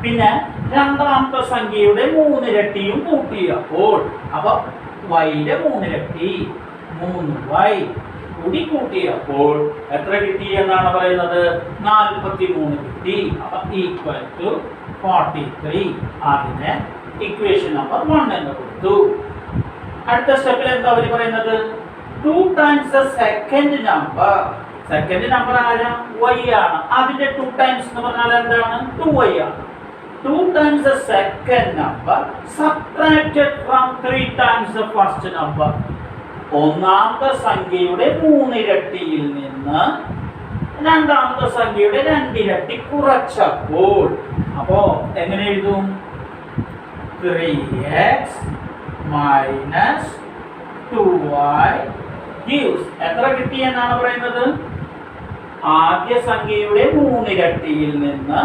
പിന്നെ രണ്ടാമത്തെ സംഖ്യയുടെ 3 ഇരട്ടിയും കൂട്ടിയപ്പോൾ, അപ്പൊ വൈയുടെ 3 ഇരട്ടി 3y കൂടി കൂട്ടിയപ്പോൾ എത്ര കിട്ടി എന്നാണ് പറയുന്നത്? 43 കിട്ടി. അപ്പൊ ഈക്വൽ ടു 43. അതിനെ ഇക്വേഷൻ നമ്പർ 1 എന്ന് കൊടുത്തു. അടുത്ത സ്റ്റെപ്പിൽ എന്താ അവർ പറയുന്നത്? 2 times the second number. Second number ആരാ? y ആണ്. അതിന്റെ 2 times എന്ന് പറഞ്ഞാൽ എന്താണ്? 2y ആണ്. 2 times the second number subtracted from 3 times the first number. ഒന്നാമത്തെ സംഖ്യയുടെ 3 ഇരട്ടിയിൽ നിന്ന് രണ്ടാമത്തെ സംഖ്യയുടെ 2 ഇരട്ടി കുറച്ചപ്പോൾ, അപ്പോ എങ്ങനെ എഴുതും? 3x minus 2y gives എത്ര കിട്ടി എന്നാണ് പറയുന്നത്? ആദ്യ സംഖ്യയുടെ 3 ഇരട്ടിയിൽ നിന്ന്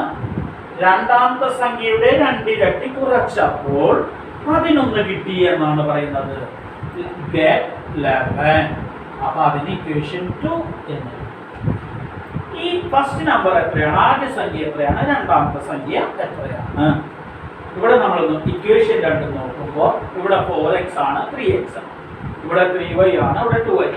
രണ്ടാമത്തെ സംഖ്യയുടെ 2 ഇരട്ടി കുറച്ചപ്പോൾ 11 കിട്ടി എന്നാണ് പറയുന്നത്. Get 11. അപ്പൊ അതിന് ഇക്വേഷൻ 2 എന്ന്. ഈ ഫസ്റ്റ് നമ്പർ എത്രയാണ്? ആദ്യ സംഖ്യ എത്രയാണ്? രണ്ടാമത്തെ സംഖ്യ എത്രയാണ്? ഇവിടെ നമ്മൾ ഇക്വേഷൻ 2 നോക്കുമ്പോൾ ഇവിടെ 4x ആണ്, 3x ആണ്. ഇവിടെ 3y ആണ്, ഇവിടെ 2y.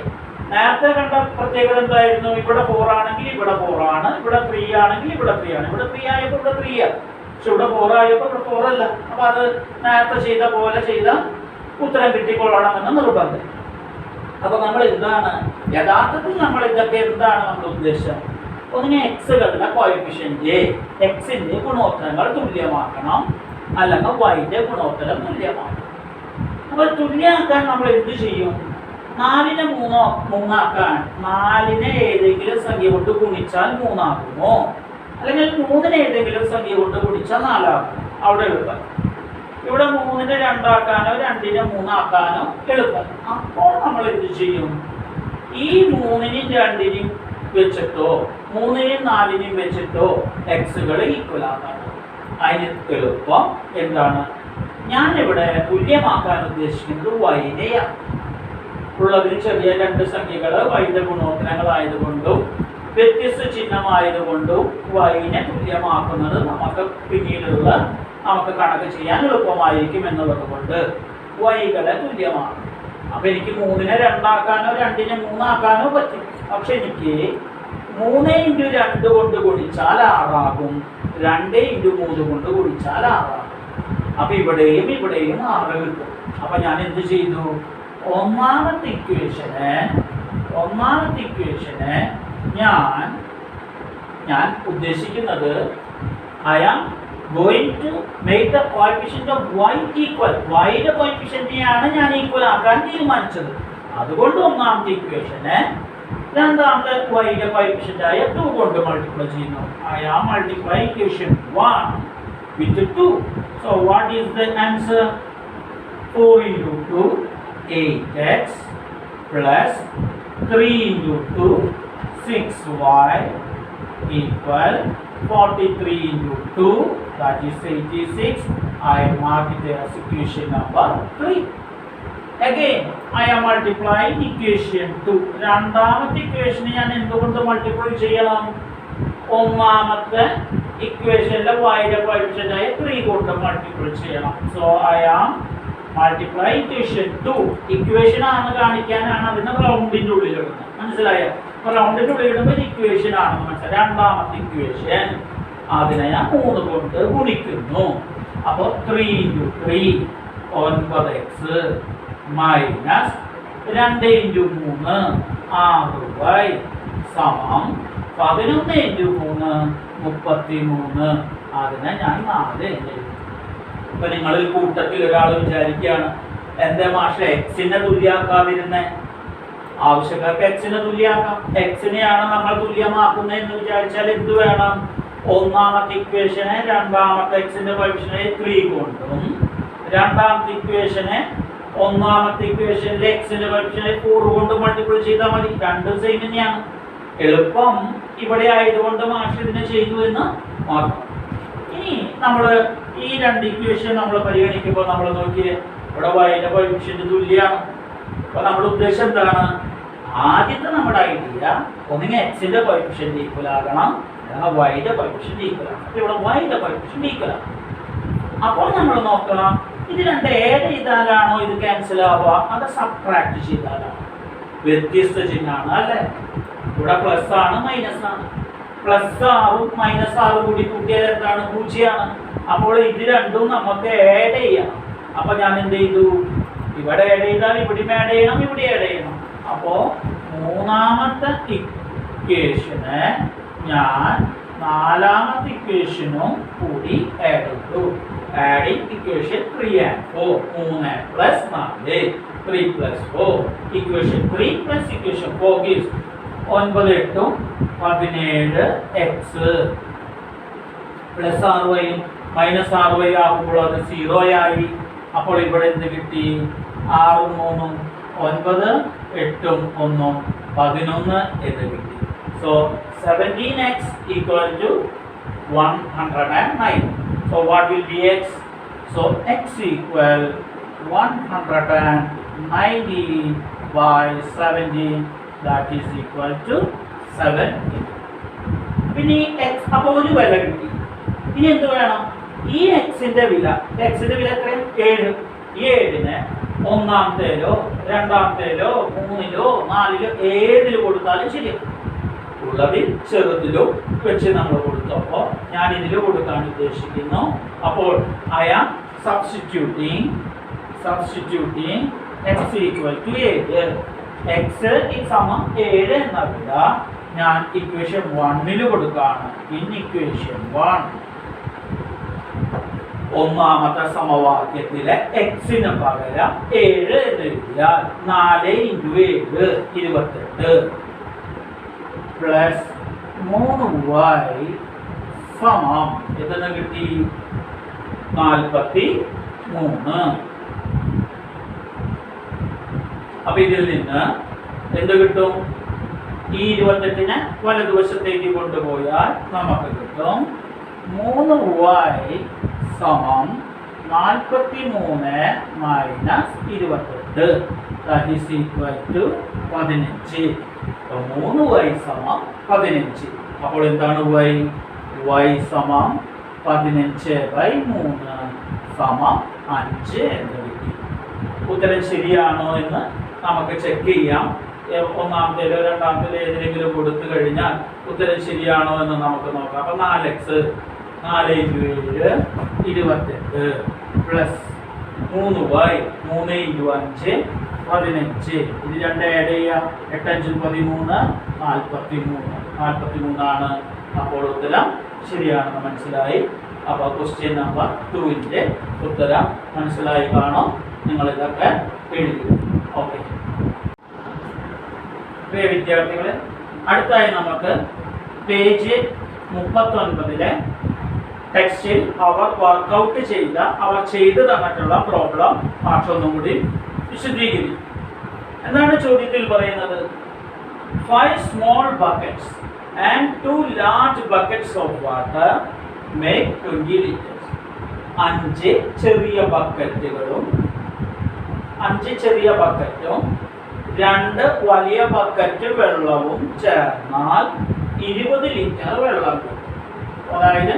നേരത്തെ കണ്ട പ്രത്യേകത എന്തായിരുന്നു? ഇവിടെ 4 ആണെങ്കിൽ ഇവിടെ 4 ആണ്, ഇവിടെ 3 ആണെങ്കിൽ ഇവിടെ 3 ആണ്. ഇവിടെ 3 ആയപ്പോൾ ഇവിടെ 3 ആണ്, പക്ഷെ ഇവിടെ 4 ആയപ്പോൾ ഇവിടെ 4 അല്ല. അപ്പൊ അത് നേരത്തെ ചെയ്ത പോലെ ചെയ്ത ഉത്തരം കിട്ടിക്കൊള്ളണമെന്ന് നിർബന്ധം. അപ്പൊ നമ്മൾ എന്താണ് യഥാർത്ഥത്തിൽ നമ്മൾ ഇതൊക്കെ എന്താണ് നമ്മൾ ഉദ്ദേശം? ഒന്നിനെ എക്സുകളുടെ കോഎഫിഷ്യന്റ് എക്സിന്റെ ഗുണോത്തരങ്ങൾ തുല്യമാക്കണം, അല്ലെങ്കിൽ വൈന്റെ ഗുണോത്തരം തുല്യമാക്കണം. അപ്പൊ തുല്യമാക്കാൻ നമ്മൾ എന്ത് ചെയ്യും? 4നെ 3 ആക്കാൻ 4നെ ഏതെങ്കിലും സംഖ്യ കൊണ്ട് ഗുണിച്ചാൽ 3 ആകുമോ, അല്ലെങ്കിൽ 3നെ ഏതെങ്കിലും സംഖ്യ കൊണ്ട് ഗുണിച്ചാൽ 4 ആകുമോ? അവിടെ എളുപ്പം. ഇവിടെ 3നെ 2 ആക്കാനോ 2നെ 3 ആക്കാനോ എളുപ്പം. അപ്പോൾ നമ്മൾ എന്ത് ചെയ്യും? ഈ 3നെയും 2നെയും വെച്ചിട്ടോ 3നെയും 4നെയും വെച്ചിട്ടോ എക്സുകൾ ഈക്വൽ ആക്കാനോ. അതിന് എളുപ്പം എന്താണ്? ഞാനിവിടെ തുല്യമാക്കാൻ ഉദ്ദേശിക്കുന്നത് വൈനെയാണ്. ഉള്ളതിന് ചെറിയ 2 സംഖ്യകൾ വൈന്റെ ഗുണോത്തരങ്ങളായതുകൊണ്ടും വ്യത്യസ്ത ചിഹ്നമായതുകൊണ്ടും വൈനെ തുല്യമാക്കുന്നത് നമുക്ക് പിന്നീടുള്ള നമുക്ക് കണക്ക് ചെയ്യാൻ എളുപ്പമായിരിക്കും എന്നുള്ളത് കൊണ്ട് വൈകളെ തുല്യമാക്കും. അപ്പൊ എനിക്ക് 3നെ 2 ആക്കാനോ 2നെ 3 ആക്കാനോ പറ്റും. പക്ഷെ എനിക്ക് 3 × 2 കൊണ്ട് ഗുണിച്ചാൽ 6 ആകും, 2 × 3 കൊണ്ട് ഗുണിച്ചാൽ 6 ആകും. അപ്പൊ ഇവിടെയും 6 കിട്ടും. അപ്പൊ ഞാൻ എന്ത് ചെയ്തു? ഒന്നാമത്തെ ഇക്വേഷന് ഞാൻ ഉദ്ദേശിക്കുന്നത് I am going to make the coefficient of y equal. y യുടെ കോഎഫിഷ്യന്റിനെയാണ് ഞാൻ ഈക്വൽ ആക്കാൻ തീരുമാനിച്ചത്. അതുകൊണ്ട് ഒന്നാമത്തെ ഇക്വേഷന് രണ്ടാമത്തെ y യുടെ കോഎഫിഷ്യന്റ് ആയ 2 കൊണ്ട് മൾട്ടിപ്ലൈ ചെയ്യുന്നു. I am multiplying equation 1 with 2. So what is the answer? 4 × 2 8x plus 3 × 2 6y equal 43 × 2, that is 86. I mark it as equation number 3. Again I am multiplying equation 2. രണ്ടാമത്തെ ഇക്വേഷനെ ഞാൻ എന്തുകൊണ്ട് മൾട്ടിപ്ലൈ ചെയ്യണം? ഒന്നാമത്തെ ഇക്വേഷനിലെ y യുടെ coefficient ആയ 3 കൊണ്ട് multiply ചെയ്യണം. So I am multiply equation 2. Equation ആണ് കാണിക്കാനാണ് അതിനെ റൗണ്ടിന്റെ ഉള്ളിൽ ഇടുന്നത്. മനസ്സിലായോ? അപ്പൊ റൗണ്ടിന്റെ ഉള്ളിൽ ഇടുമ്പോൾ ഇക്വേഷൻ ആണെന്ന് മനസ്സിലായി. രണ്ടാമത്തെ ഇക്വേഷൻ അതിനെ ഞാൻ 3 കൊണ്ട് ഗുണിക്കുന്നു. അപ്പോൾ 3 × 3 9x മൈനസ് 2 × 3 6y സമം 11 × 3 33. അതിനെ ഞാൻ 4 എഴുതും. ഇപ്പൊ നിങ്ങളിൽ കൂട്ടത്തിൽ ഒരാൾ വിചാരിക്കുകയാണ്, എന്റെ മാഷ എക്സിനെ തുല്യാക്കാതിരുന്നേ? ആവശ്യക്കാർക്ക് എക്സിനെ തുല്യാക്കാം. എക്സിനെയാണ് നമ്മൾ തുല്യമാക്കുന്നത് എന്ന് വിചാരിച്ചാൽ എന്ത് വേണം? ഒന്നാമത്തെ ഇക്വേഷനെ രണ്ടാമത്തെ എക്സിന്റെ കോഎഫിഷ്യന്റ് 3 കൊണ്ടും രണ്ടാമത്തെ ഇക്വേഷനെ ഒന്നാമത്തെ ഇക്വേഷനിലെ എക്സിന്റെ കോഎഫിഷ്യന്റ് 4 കൊണ്ട് മൾട്ടിപ്ലൈ ചെയ്താൽ മതി. രണ്ടും സെയിം തന്നെയാണ്. എളുപ്പം ഇവിടെ ആയതുകൊണ്ട് മാഷ് ഇതിനെ ചെയ്തു എന്ന് മാത്രം. ഇനി നമ്മൾ ഈ 2 ഇക്വേഷൻ നമ്മൾ പരിഗണിക്കുമ്പോൾ നമ്മൾ നോക്കിയേ, ഇവിടെ വൈയുടെ കോഎഫിഷ്യന്റ് തുല്യമാണ്. അപ്പൊ നമ്മുടെ ഉദ്ദേശം എന്താണ്? ആദ്യത്തെ നമ്മുടെ ഐഡിയ ഒന്നുകിൽ എക്സിന്റെ കോഎഫിഷ്യന്റ് ഈക്വൽ ആകണം, അല്ലെങ്കിൽ വൈയുടെ കോഎഫിഷ്യന്റ് ഈക്വൽ ആകണം. അപ്പൊ ഇവിടെ വൈയുടെ കോഎഫിഷ്യന്റ് ഈക്വൽ ആണ്. അപ്പോൾ നമ്മൾ നോക്കണം, ഇത് 2 ഏഡ് ചെയ്താലാണോ ഇത് ക്യാൻസൽ ആവുക, അത് സബ്ട്രാക്ട് ചെയ്താലാണോ? വ്യത്യസ്ത ചിഹ്നമാണ് അല്ലേ? ഇവിടെ പ്ലസ് ആണ് മൈനസ് ആണ്. +6 -6 കൂടി കൂട്ടിയാൽ എന്താണ്? 0 ആണ്. അപ്പോൾ ഇത് രണ്ടും നമുക്ക് ആഡ് ചെയ്യണം. അപ്പൊ ഞാൻ എന്ത് ചെയ്തു? ഇവിടെ ആഡ് ചെയ്താൽ ഇവിടെ ആഡ് ചെയ്യണം, ഇവിടെ ആഡ് ചെയ്യണം. അപ്പോ മൂന്നാമത്തെ ഇക്വേഷന് ഞാൻ നാലാമത്തെ ഇക്വേഷനും കൂടി ആഡ് ചെയ്തു. Adding equation 3 and 4. 3 + 4 3 + 4. Equation 3 + equation 4 gives 9 8 17x +6y -6y ആകുമ്പോൾ അത് 0 ആയി. അപ്പോൾ ഇവിടെ എന്ത് കിട്ടി? 6 3 9 8 1 11 എന്ന് കിട്ടി. So 17x = 109. So what will be x? So x equal 190 by 70, that is equal to 70. പിന്നെ ഈ എക്സ് അപ്പോൾ ഒരു വില കിട്ടി. ഇനി എന്ത് വേണം? ഈ എക്സിന്റെ വില എത്രയും 7. ഈ 7നെ ഒന്നാമത്തേലോ രണ്ടാമത്തേലോ മൂന്നിലോ നാലിലോ ഏതിൽ കൊടുത്താലും ശരിയാണ്. ഉള്ളതിൽ ചെറുതിലോ വെച്ച് നമ്മൾ കൊടുത്തപ്പോൾ ഞാൻ ഇതിൽ കൊടുക്കാൻ ഉദ്ദേശിക്കുന്നു. അപ്പോൾ I am substituting x equal to 7. x സമം 7 എന്ന വില ഞാൻ ഇക്വേഷൻ 1 കൊടുക്കുകയാണ്. ഇൻ ഇക്വേഷൻ 1 ഒന്നാമത്തെ സമവാക്യത്തിലെ എക്സിന് പകരം 7 എന്ന് എഴുതിയാൽ 4 × 7 28 പ്ലസ് 3y സമം എത്ര കിട്ടി? 43. അപ്പൊ ഇതിൽ നിന്ന് എന്ത് കിട്ടും? ഈ 28നെ വലതുവശത്തേക്ക് കൊണ്ടുപോയാൽ നമുക്ക് കിട്ടും 3y സമം 43 minus 28, that is equal to 15. അപ്പോൾ 3y സമം 15. അപ്പോൾ എന്താണ് y സമം 15/3 സമം 5 എന്ന് കിട്ടി. ഉത്തരം ശരിയാണോ എന്ന് നമുക്ക് ചെക്ക് ചെയ്യാം. ഒന്നാമത്തേലോ രണ്ടാമത്തേലോ ഏതിലെങ്കിലും കൊടുത്തു കഴിഞ്ഞാൽ ഉത്തരം ശരിയാണോ എന്ന് നമുക്ക് നോക്കാം. അപ്പൊ 4x 4 × 7 28 പ്ലസ് 3y 3 × 5 15. ഇത് രണ്ട് ആഡ് ചെയ്യാം. 8 × 5 13 43 ആണ്. അപ്പോൾ ഉത്തരം ശരിയാണെന്ന് മനസ്സിലായി. അപ്പോൾ ക്വസ്റ്റ്യൻ നമ്പർ 2ന്റെ ഉത്തരം മനസ്സിലായി കാണും. നിങ്ങൾ ഇതൊക്കെ എഴുതി. ഓക്കെ പ്രിയ വിദ്യാർത്ഥികളെ, അടുത്തായി നമുക്ക് പേജ് 39 ടെക്സ്റ്റിൽ അവർ വർക്കൗട്ട് ചെയ്ത ചെയ്തു തന്നിട്ടുള്ള പ്രോബ്ലം മറ്റൊന്നും കൂടി വിശദീകരിക്കും. എന്താണ് ചോദ്യത്തിൽ പറയുന്നത്? 5 small buckets and 2 large buckets of water make 20 liters. 5 ചെറിയ ബക്കറ്റുകളും 2 വലിയ ബക്കറ്റ് വെള്ളവും ചേർന്നാൽ 20 ലിറ്റർ വെള്ളം കിട്ടും. അതായത്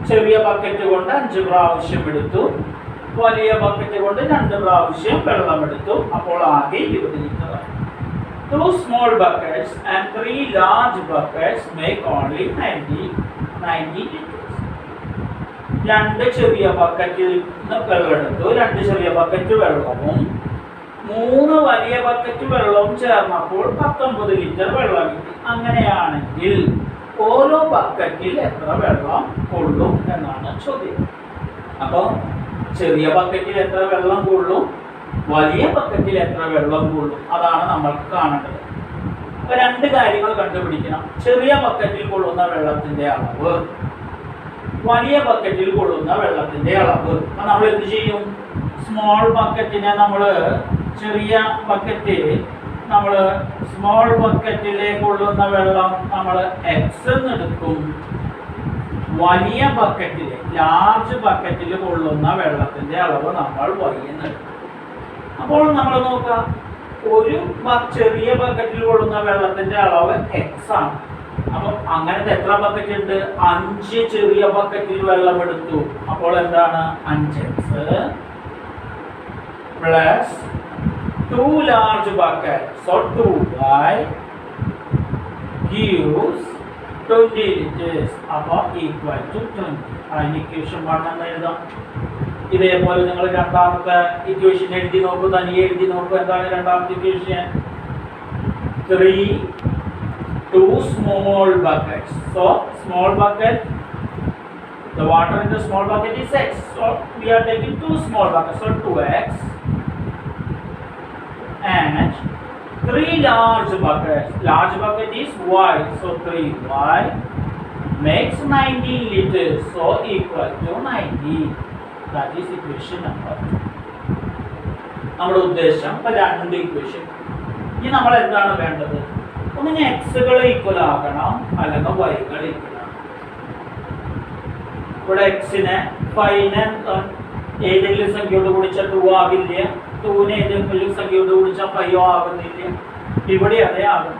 ചെറിയ ബക്കറ്റ് കൊണ്ട് 5 പ്രാവശ്യം എടുത്തു, വലിയ ബക്കറ്റ് കൊണ്ട് 2 പ്രാവശ്യം വെള്ളം എടുത്തു. അപ്പോൾ ആകെ 20 ലിറ്റർ ആയി. 2 small buckets and 3 large buckets make only 90 liters. 2 ചെറിയ ബക്കറ്റിൽ വെള്ളം എടുത്തു, 2 ചെറിയ ബക്കറ്റ് വെള്ളവും 3 വലിയ ബക്കറ്റ് വെള്ളവും ചേർന്നപ്പോൾ 19 ലിറ്റർ വെള്ളം കിട്ടി. അങ്ങനെയാണെങ്കിൽ ഓരോ ബക്കറ്റിൽ എത്ര വെള്ളം കൊള്ളും എന്നാണ് ചോദ്യം. അപ്പോൾ ചെറിയ ബക്കറ്റിൽ എത്ര വെള്ളം കൊള്ളും, വലിയ ബക്കറ്റിൽ എത്ര വെള്ളം കൊള്ളും, അതാണ് നമ്മൾക്ക് കാണേണ്ടത്. അപ്പൊ 2 കാര്യങ്ങൾ കണ്ടുപിടിക്കണം. ചെറിയ ബക്കറ്റിൽ കൊള്ളുന്ന വെള്ളത്തിന്റെ അളവ്, വലിയ ബക്കറ്റിൽ കൊള്ളുന്ന വെള്ളത്തിന്റെ അളവ്. അപ്പൊ നമ്മൾ എന്ത് ചെയ്യും? സ്മോൾ ബക്കറ്റിനെ ചെറിയ സ്മോൾ ബക്കറ്റിലേക്ക് കൊള്ളുന്ന വെള്ളം നമ്മൾ എക്സ് എന്ന് എടുക്കും. വലിയ ബക്കറ്റിൽ ലാർജ് ബക്കറ്റിൽ കൊള്ളുന്ന വെള്ളത്തിന്റെ അളവ് നമ്മൾ y എന്ന് എടുക്കും. അപ്പോൾ നമ്മൾ നോക്കാം, ഒരു ചെറിയ ബക്കറ്റിൽ കൊള്ളുന്ന വെള്ളത്തിന്റെ അളവ് എക്സ് ആണ്. അപ്പൊ അങ്ങനത്തെ എത്ര ബക്കറ്റ് ഉണ്ട്? 5 ചെറിയ ബക്കറ്റിൽ വെള്ളം എടുത്തു. അപ്പോൾ എന്താണ്? 5x plus 2 large buckets, so 2y gives 20 liters. അപ്പോൾ equal to 20. അതിന് ഇക്വേഷൻ 1 എന്ന് എഴുതാം. ഇതേപോലെ നിങ്ങൾ രണ്ടാമത്തെ ഇക്വേഷൻ എഴുതി നോക്കൂ, തനിയെ എഴുതി നോക്കൂ. എന്താണ് രണ്ടാമത്തെ equation? 2 small buckets. So small bucket, the water in the small bucket is x. So we are taking 2 small buckets. So 2x and 3 large buckets. Large bucket is y. So 3y makes 90 liters. So equal to 90. That is equation number 2. നമ്മുടെ ഉദ്ദേശം ഇപ്പൊ 2 equation. ഇനി നമ്മൾ എന്താണ് വേണ്ടത്? ഒന്നിനെ എക്സുകൾ equal ആക്കണം, അല്ലെങ്കിൽ വൈകൾ ഈക്വൽ ആക്കണം. ഇവിടെ എക്സിനെ 5നെ ഏതെങ്കിലും സംഖ്യയോട് ഗുണിച്ചാൽ 2 ആകില്ല, 2നെ ഏതെങ്കിലും സംഖ്യയോട് ഗുണിച്ചാൽ 5 ആകുന്നില്ല. ഇവിടെ അതേ ആകും.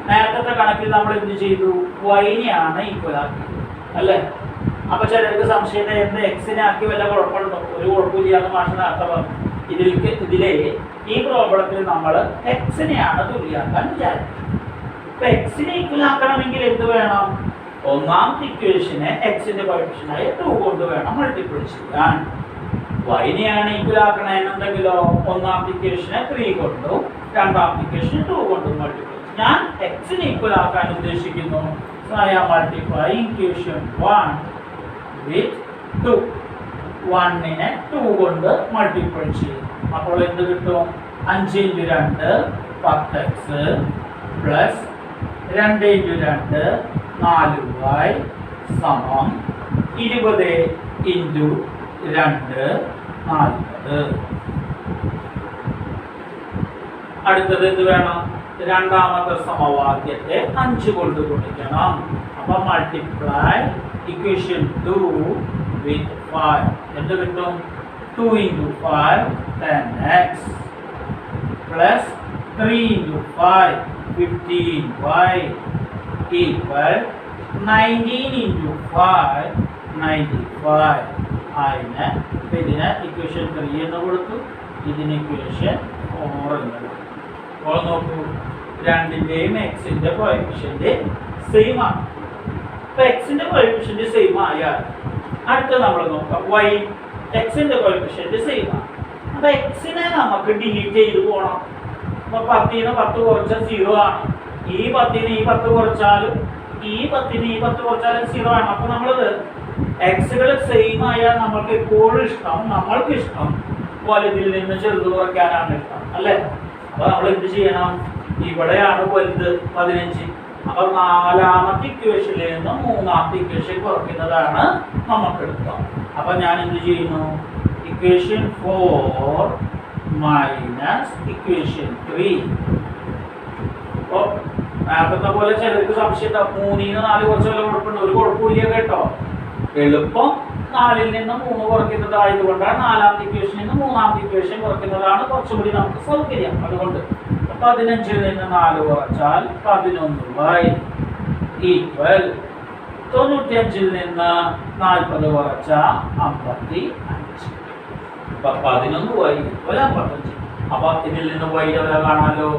നേരത്തെ കണക്കിൽ നമ്മൾ എന്ത് ചെയ്തു? y-നെയാണ് ഈക്വൽ ആക്കി അല്ലേ? അപ്പൊ ചിലർക്ക് സംശയം എന്ത് എക്സിനെ ആക്കി വല്ല കുഴപ്പമുണ്ടോ? ഒരു കുഴപ്പമില്ലാന്ന് മാഷ് നേരത്തെ പറഞ്ഞു. ഇതിലെ ഈ പ്രോബ്ലത്തിൽ നമ്മൾ എക്സിനെയാണ് തുല്യാക്കാൻ വിചാരിക്കുന്നത്. ഇപ്പൊ എക്സിനെ ഈക്വൽ ആക്കണമെങ്കിൽ എന്ത് വേണം? ഒന്നാമത്തെ ഇക്വേഷനെ എക്സിന്റെ കോഎഫിഷ്യന്റായ 2 കൊണ്ട് വേണം മൾട്ടിപ്ലൈ ചെയ്യാൻ. y-നെയാണ് ഈക്വൽ ആക്കണമെന്നുണ്ടെങ്കിലോ ഒന്നാമത്തെ ഇക്വേഷനെ 3 കൊണ്ടും രണ്ടാമത്തെ ഇക്വേഷനെ 2 കൊണ്ടും മൾട്ടിപ്ലൈ. ഞാൻ എക്സിനെ ഈക്വൽ ആക്കാൻ ഉദ്ദേശിക്കുന്നു. So I am multiplying equation 1 with 2. 1നെ 2 കൊണ്ട് മൾട്ടിപ്ലൈ ചെയ്യും. അപ്പോൾ എന്ത് കിട്ടും? 5 × 2 10x പ്ലസ് 2 × 2 4y സമം 20 × 2 40. അടുത്തത് എന്ത് വേണം? രണ്ടാമത്തെ സമവാക്യത്തെ 5 കൊണ്ട് ഗുണിക്കണം. അപ്പൊ മൾട്ടിപ്ലൈ ഇക്വേഷൻ 2 with 5. എന്ത് കിട്ടും? 2 × 5 10x plus 3 × 5 15y equal 19 × 5 95. അതിന് ഇതിനെ ഇക്വേഷൻ 3 എന്ന് കൊടുത്തു, ഇതിന് ഇക്വേഷൻ 4 എന്ന് കൊടുത്തു. അപ്പോൾ നോക്കൂ, രണ്ടിന്റെയും എക്സിന്റെ കോഎഫിഷ്യന്റ് സെയിം ആണ്. അപ്പൊ എക്സിന്റെ കോഎഫിഷ്യന്റ് സെയിം ആയാൽ അടുത്ത നമ്മൾ നോക്കാം y എക്സിന്റെ കോഎഫിഷ്യന്റ് സെയിം ആണ്. അപ്പൊ എക്സിനെ നമുക്ക് ഡിലീറ്റ് ചെയ്ത് പോകണം. അപ്പൊ 10ന് 10 കുറച്ചാൽ 0 ആണ്. ഈ 10ന് ഈ 10 കുറച്ചാലും ഈ 10ന് ഈ 10 കുറച്ചാലും 0 ആണ്. അപ്പൊ നമ്മളത് എക്സുകൾ സെയിം ആയാൽ നമ്മൾക്ക് എപ്പോഴും ഇഷ്ടം, നമ്മൾക്ക് ഇഷ്ടം വലുതിൽ നിന്ന് ചെറുത് കുറയ്ക്കാനാണ് ഇഷ്ടം അല്ലേ? അപ്പൊ നമ്മൾ എന്ത് ചെയ്യണം? ഇവിടെയാണ് വലുത് 15. അപ്പൊ നാലാമത്തെ ഇക്വേഷനിൽ നിന്ന് മൂന്നാമത്തെ ഇക്വേഷൻ കുറയ്ക്കുന്നതാണ് നമുക്ക് എടുക്കാം. അപ്പൊ ഞാൻ എന്ത് ചെയ്യുന്നു? Equation 4 minus equation 3. അപ്പൊ നേരത്തെ പോലെ ചിലർക്ക് സംശയം 3ന് 4 കുറച്ച് വല്ല കുഴപ്പമുണ്ട്? ഒരു കുഴപ്പമില്ല കേട്ടോ. എളുപ്പം 4ൽ നിന്ന് 3 കുറയ്ക്കുന്നതായതുകൊണ്ടാണ് നാലാമത്തെ ഇക്വേഷനിൽ നിന്ന് മൂന്നാമത്തെ ഇക്വേഷൻ കുറയ്ക്കുന്നതാണ് കുറച്ചുകൂടി നമുക്ക് സൗകര്യം. അതുകൊണ്ട് 15ൽ നിന്ന് 4 കുറച്ചാൽ 11y ഈക്വൽ 95ൽ നിന്ന് 40 കുറച്ചാൽ 55. അപ്പൊ 11y ഈക്വൽ 55. അപ്പൊ ഇതിൽ നിന്ന് y വില കാണാലോ.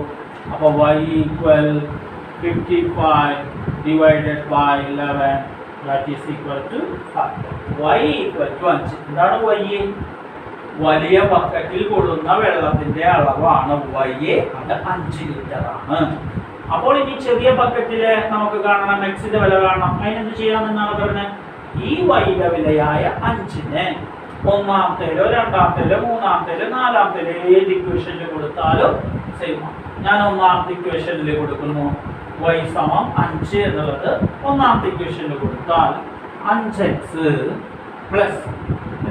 അപ്പൊ y equal 55 divided by 11 that is equal to 5. y equal to 5. എന്താണ് y? വലിയ ബക്കറ്റിൽ കൊള്ളുന്ന വെള്ളത്തിന്റെ അളവാണ് y. അത് 5 ലിറ്റർ ആണ്. അപ്പോൾ ഇനി ചെറിയ ബക്കറ്റിലെ നമുക്ക് കാണണം എക്സിന്റെ വില കാണണം. അതിനെന്ത് ചെയ്യണമെന്നാണ് പറഞ്ഞത്? ഈ y-യുടെ വിലയായ 5നെ ഒന്നാമത്തേലോ രണ്ടാമത്തേലോ മൂന്നാമത്തേലോ നാലാമത്തേലോ ഏത് ഇക്വേഷനിൽ കൊടുത്താലും സെയിം ആണ്. ഞാൻ ഒന്നാമത്തെ ഇക്വേഷനിൽ കൊടുക്കുന്നു. y സമം 5 എന്നുള്ളത് ഒന്നാമത്തെ ഇക്വേഷനിൽ കൊടുത്താൽ 5x പ്ലസ്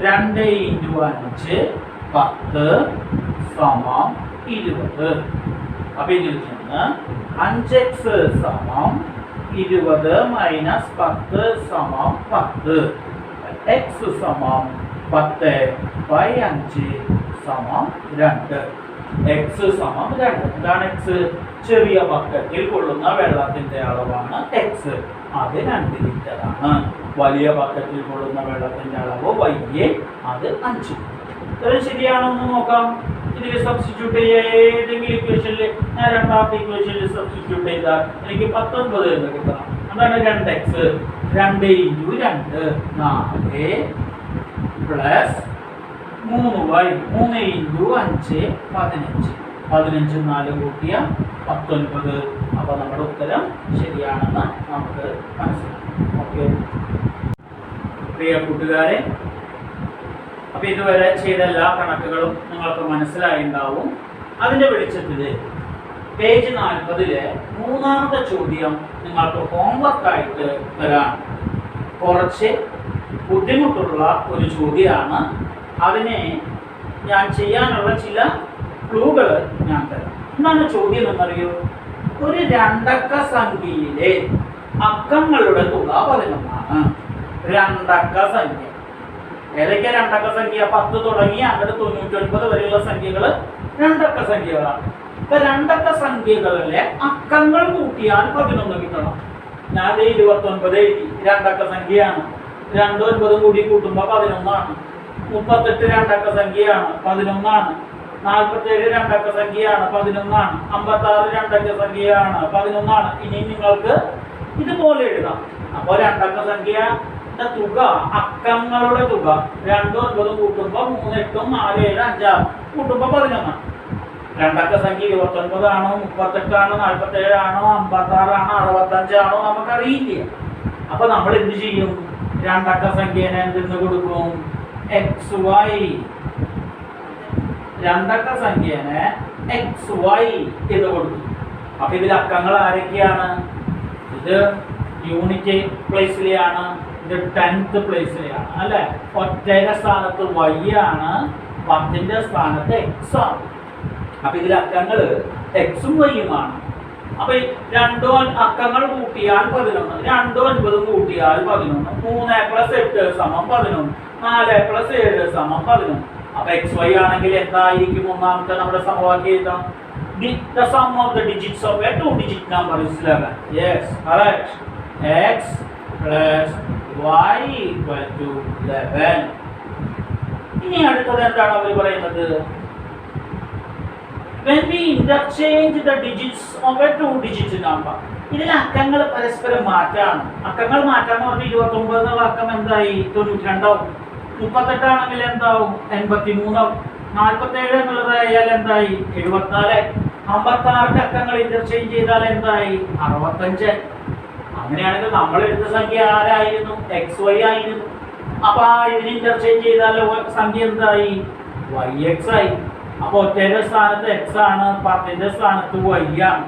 2 × 5 10 സമം 20. അപ്പൊ ഇതിൽ നിന്ന് 5x സമം 20 മൈനസ് 10 സമം 10. x സമം 10/5 സമം 2. x സമം 2. എന്താണ് x? ചെറിയ ബക്കറ്റിൽ കൊള്ളുന്ന വെള്ളത്തിന്റെ അളവാണ് x. അത് 2 ലിറ്റർ ആണ്. വലിയ ബക്കറ്റിൽ കൊള്ളുന്ന വെള്ളത്തിന്റെ അളവ് y, അത് 5. ഇത്രയും ശരിയാണോ എന്ന് നോക്കാം. ഇതിൽ സബ്സ്റ്റിറ്റ്യൂട്ട് ചെയ്യുക. ഏതെങ്കിലും ഇക്വേഷനിൽ ഞാൻ രണ്ടാമത്തെ ഇക്വേഷനിൽ സബ്സ്റ്റിറ്റ്യൂട്ട് ചെയ്താൽ എനിക്ക് 19 എന്ന് കിട്ടണം. അതാണ് 2x 2 × 2 4 പ്ലസ് 3y 3 × 5 15. 15 4 കൂട്ടിയ 19. അപ്പൊ നമ്മുടെ ഉത്തരം ശരിയാണെന്ന് നമുക്ക് മനസ്സിലാക്കാം. ഓക്കെ പ്രിയ കൂട്ടുകാരെ, അപ്പൊ ഇതുവരെ ചെയ്ത എല്ലാ കണക്കുകളും നിങ്ങൾക്ക് മനസ്സിലായിട്ടുണ്ടാവും. അതിന്റെ വെളിച്ചത്തിൽ പേജ് 40 മൂന്നാമത്തെ ചോദ്യം നിങ്ങൾക്ക് ഹോംവർക്കായിട്ട് തരാം. കുറച്ച് ബുദ്ധിമുട്ടുള്ള ഒരു ചോദ്യമാണ്. അതിനെ ഞാൻ ചെയ്യാനുള്ള ചില ക്ലൂകൾ ഞാൻ തരാം. എന്താണ് ചോദ്യം എന്നറിയോ? ഒരു 2 അക്ക സംഖ്യയിലെ അക്കങ്ങളുടെ തുക 11 ആണ്. രണ്ടക്ക സംഖ്യ. ഏതൊക്കെയാ രണ്ടക്ക സംഖ്യ? 10 തുടങ്ങി അങ്ങോട്ട് 99 വരെയുള്ള സംഖ്യകൾ രണ്ടക്ക സംഖ്യകളാണ്. ഇപ്പൊ രണ്ടക്ക സംഖ്യകളിലെ അക്കങ്ങൾ കൂട്ടിയാൽ 11 കിട്ടണം. ഞാൻ 29 എഴുതി, രണ്ടക്ക സംഖ്യയാണ്. 2 9 കൂടി കൂട്ടുമ്പോ 11 ആണ്. 38 രണ്ടക്ക സംഖ്യയാണ്, 11 ആണ്. 47 രണ്ടക്ക സംഖ്യയാണ്, 11 ആണ്. 56 രണ്ടക്ക സംഖ്യയാണ്, 11 ആണ്. ഇനി നിങ്ങൾക്ക് ഇതുപോലെ എഴുതാം. അപ്പൊ രണ്ടക്ക സംഖ്യയുടെ തുക, അക്കങ്ങളുടെ തുക 2 9 കൂട്ടുമ്പോ 3 8 4 7 5 6 കൂട്ടുമ്പോ 11 ആണ്. രണ്ടക്ക സംഖ്യ 29 ആണോ 38 ആണോ 47 ആണോ 56 ആണോ 65 ആണോ നമുക്കറിയില്ല. അപ്പൊ നമ്മൾ എന്ത് ചെയ്യും? രണ്ടക്ക സംഖ്യനെ എന്തെന്ന് കൊടുക്കും? XY. രണ്ടക്ക സംഖ്യനെ XY എന്ന് കൊടുക്കും. അപ്പൊ ഇതിൽ അക്കങ്ങൾ ആരൊക്കെയാണ്? ഇത് യൂണിറ്റ് പ്ലേസിലെയാണ്, ഇത് 10th പ്ലേസിലെയാണ് അല്ലെ. ഒറ്റയുടെ സ്ഥാനത്ത് Y ആണ്, 10ന്റെ സ്ഥാനത്ത് X ആണ്. അപ്പൊ ഇതിൽ അക്കങ്ങൾ Xഉം Yയുമാണ്. അപ്പൊ രണ്ടോ അക്കങ്ങൾ കൂട്ടിയാൽ 11, 2 9 കൂട്ടിയാൽ 11, 3 + 8 = 11, 4 + 7 = 11. അപ്പൊ XY ആണെങ്കിൽ എന്തായിരിക്കും? ഒന്നാമത്തെ നമ്മുടെ സമവാക്യം എഴുതാം. The sum of the digits of a 2-digit number is 11. Yes, correct. X plus Y equal to 11. ഇനി അടുത്തത് എന്താണ് അവർ പറയുന്നത്? When we interchange the digits of a 2-digit number. ഇതിൽ അക്കങ്ങൾ പരസ്പരം മാറ്റാണ്. അക്കങ്ങൾ മാറ്റാന്ന് പറഞ്ഞാൽ 29 എന്നുള്ള അക്കം എന്തായി? 92 ആവും. 38 ആണെങ്കിൽ എന്താവും? 83 ആവും. 47 എന്നുള്ളതായാൽ എന്തായി? 74. 56 അക്കങ്ങൾ ഇന്റർചേഞ്ച് ചെയ്താൽ എന്തായി? 65. അങ്ങനെയാണെങ്കിൽ നമ്മൾ എടുത്ത സംഖ്യ ആരായിരുന്നു? XY ആയിരുന്നു. അപ്പൊ ഇതിന് ഇന്റർചേഞ്ച് ചെയ്താൽ സംഖ്യ എന്തായി? YX ആയി. അപ്പൊ ഒറ്റയുടെ സ്ഥാനത്ത് X ആണ്, 10ന്റെ സ്ഥാനത്ത് Y ആണ്.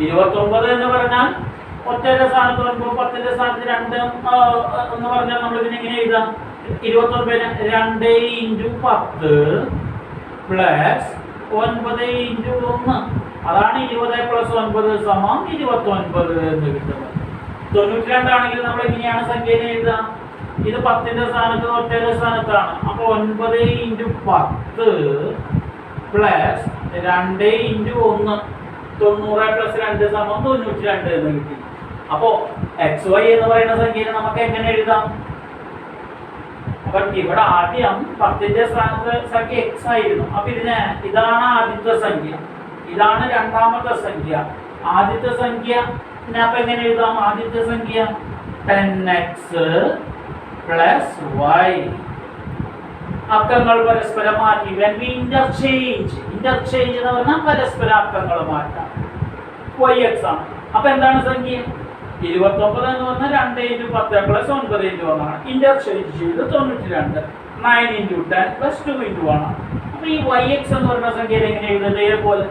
29 എന്ന് പറഞ്ഞാൽ ഒറ്റയുടെ സ്ഥാനത്ത് 9, 10ന്റെ സ്ഥാനത്ത് 2 എന്ന് പറഞ്ഞാൽ നമ്മൾ ഇതിനെ എങ്ങനെ എഴുതാം? 29 2 × 10 പ്ലസ് 9 × 1. അതാണ് 20 + 9 = 29 എന്ന് കിട്ടുന്നത്. 92 ആണെങ്കിൽ നമ്മൾ എങ്ങനെയാണ് സംഖ്യനെ എഴുതാം? ഇത് 10ന്റെ സ്ഥാനത്ത് ഒറ്റയുടെ സ്ഥാനത്താണ്. അപ്പൊ 9 × 10 പ്ലസ് 2 × 1, 90 + 2 = 92 എന്ന് കിട്ടി. അപ്പോ XY എന്ന് പറയുന്ന സംഖ്യനെ നമുക്ക് എങ്ങനെ എഴുതാം? അപ്പൊ ഇവിടെ ആദ്യം 10ന്റെ സ്ഥാനത്ത് സംഖ്യ X ആയിരുന്നു. അപ്പൊ ഇതാണ് ആദ്യത്തെ സംഖ്യ, ഇതാണ് രണ്ടാമത്തെ സംഖ്യ. ആദ്യത്തെ സംഖ്യ അപ്പൊ എങ്ങനെ എഴുതാം? ആദ്യത്തെ സംഖ്യ 10x + y. അക്കങ്ങൾ പരസ്പരം മാറ്റി. When we interchange എന്ന് പറഞ്ഞാൽ പരസ്പരം അക്കങ്ങൾ മാറ്റാം. YX ആണ്. അപ്പൊ എന്താണ് സംഖ്യ? 29 എന്ന് പറഞ്ഞാൽ 2 × 10 + 9 × 1 ആണ്. ഇന്റർചേഞ്ച് ചെയ്ത് 92. 9 × 10 + 2 × 1 ആണ്. അപ്പൊ ഈ YX എന്ന് പറയുന്ന സംഖ്യ എങ്ങനെ എഴുതുന്നത്? ഇതേപോലെ.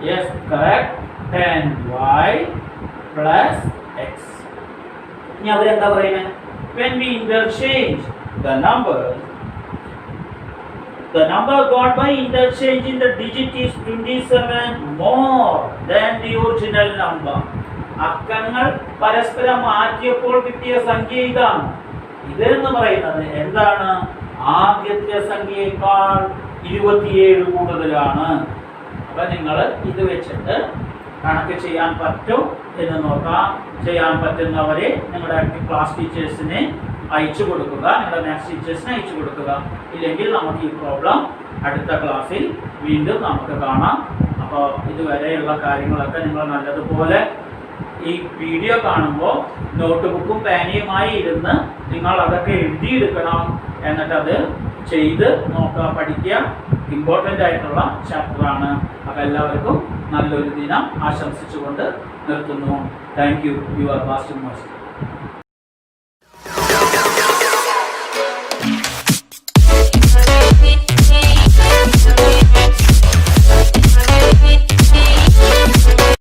Yes, correct. 10y + x. ഇനി അവരെന്താ പറയുന്നത്? When we interchange the number got by interchanging the digit is 27 more than the original number. അക്കങ്ങൾ പരസ്പരം മാറ്റിയപ്പോൾ കിട്ടിയ സംഖ്യ ഇതാണ്. ഇതെന്ന് പറയുന്നത് എന്താണ്? ആദ്യത്തെ സംഖ്യയേക്കാൾ 27 കൂടുതലാണ്. അപ്പൊ നിങ്ങൾ ഇത് വെച്ചിട്ട് കണക്ക് ചെയ്യാൻ പറ്റും എന്ന് നോക്കാം. ചെയ്യാൻ പറ്റുന്നവരെ നിങ്ങളുടെ ക്ലാസ് ടീച്ചേഴ്സിനെ അയച്ചു കൊടുക്കുക, നിങ്ങളുടെ മാത്സ് ടീച്ചേഴ്സിനെ അയച്ചു കൊടുക്കുക. ഇല്ലെങ്കിൽ നമുക്ക് ഈ പ്രോബ്ലം അടുത്ത ക്ലാസ്സിൽ വീണ്ടും നമുക്ക് കാണാം. അപ്പോൾ ഇതുവരെയുള്ള കാര്യങ്ങളൊക്കെ നിങ്ങൾ നല്ലതുപോലെ ഈ വീഡിയോ കാണുമ്പോൾ നോട്ട് ബുക്കും പേനയുമായി ഇരുന്ന് നിങ്ങൾ അതൊക്കെ എഴുതിയെടുക്കണം. എന്നിട്ടത് ചെയ്ത് നോക്കുക, പഠിക്കുക. ഇമ്പോർട്ടൻ്റ് ആയിട്ടുള്ള ചാപ്റ്ററാണ്. അപ്പോൾ എല്ലാവർക്കും നല്ലൊരു ദിനം ആശംസിച്ചുകൊണ്ട് നിർത്തുന്നു. Thank you. Your master.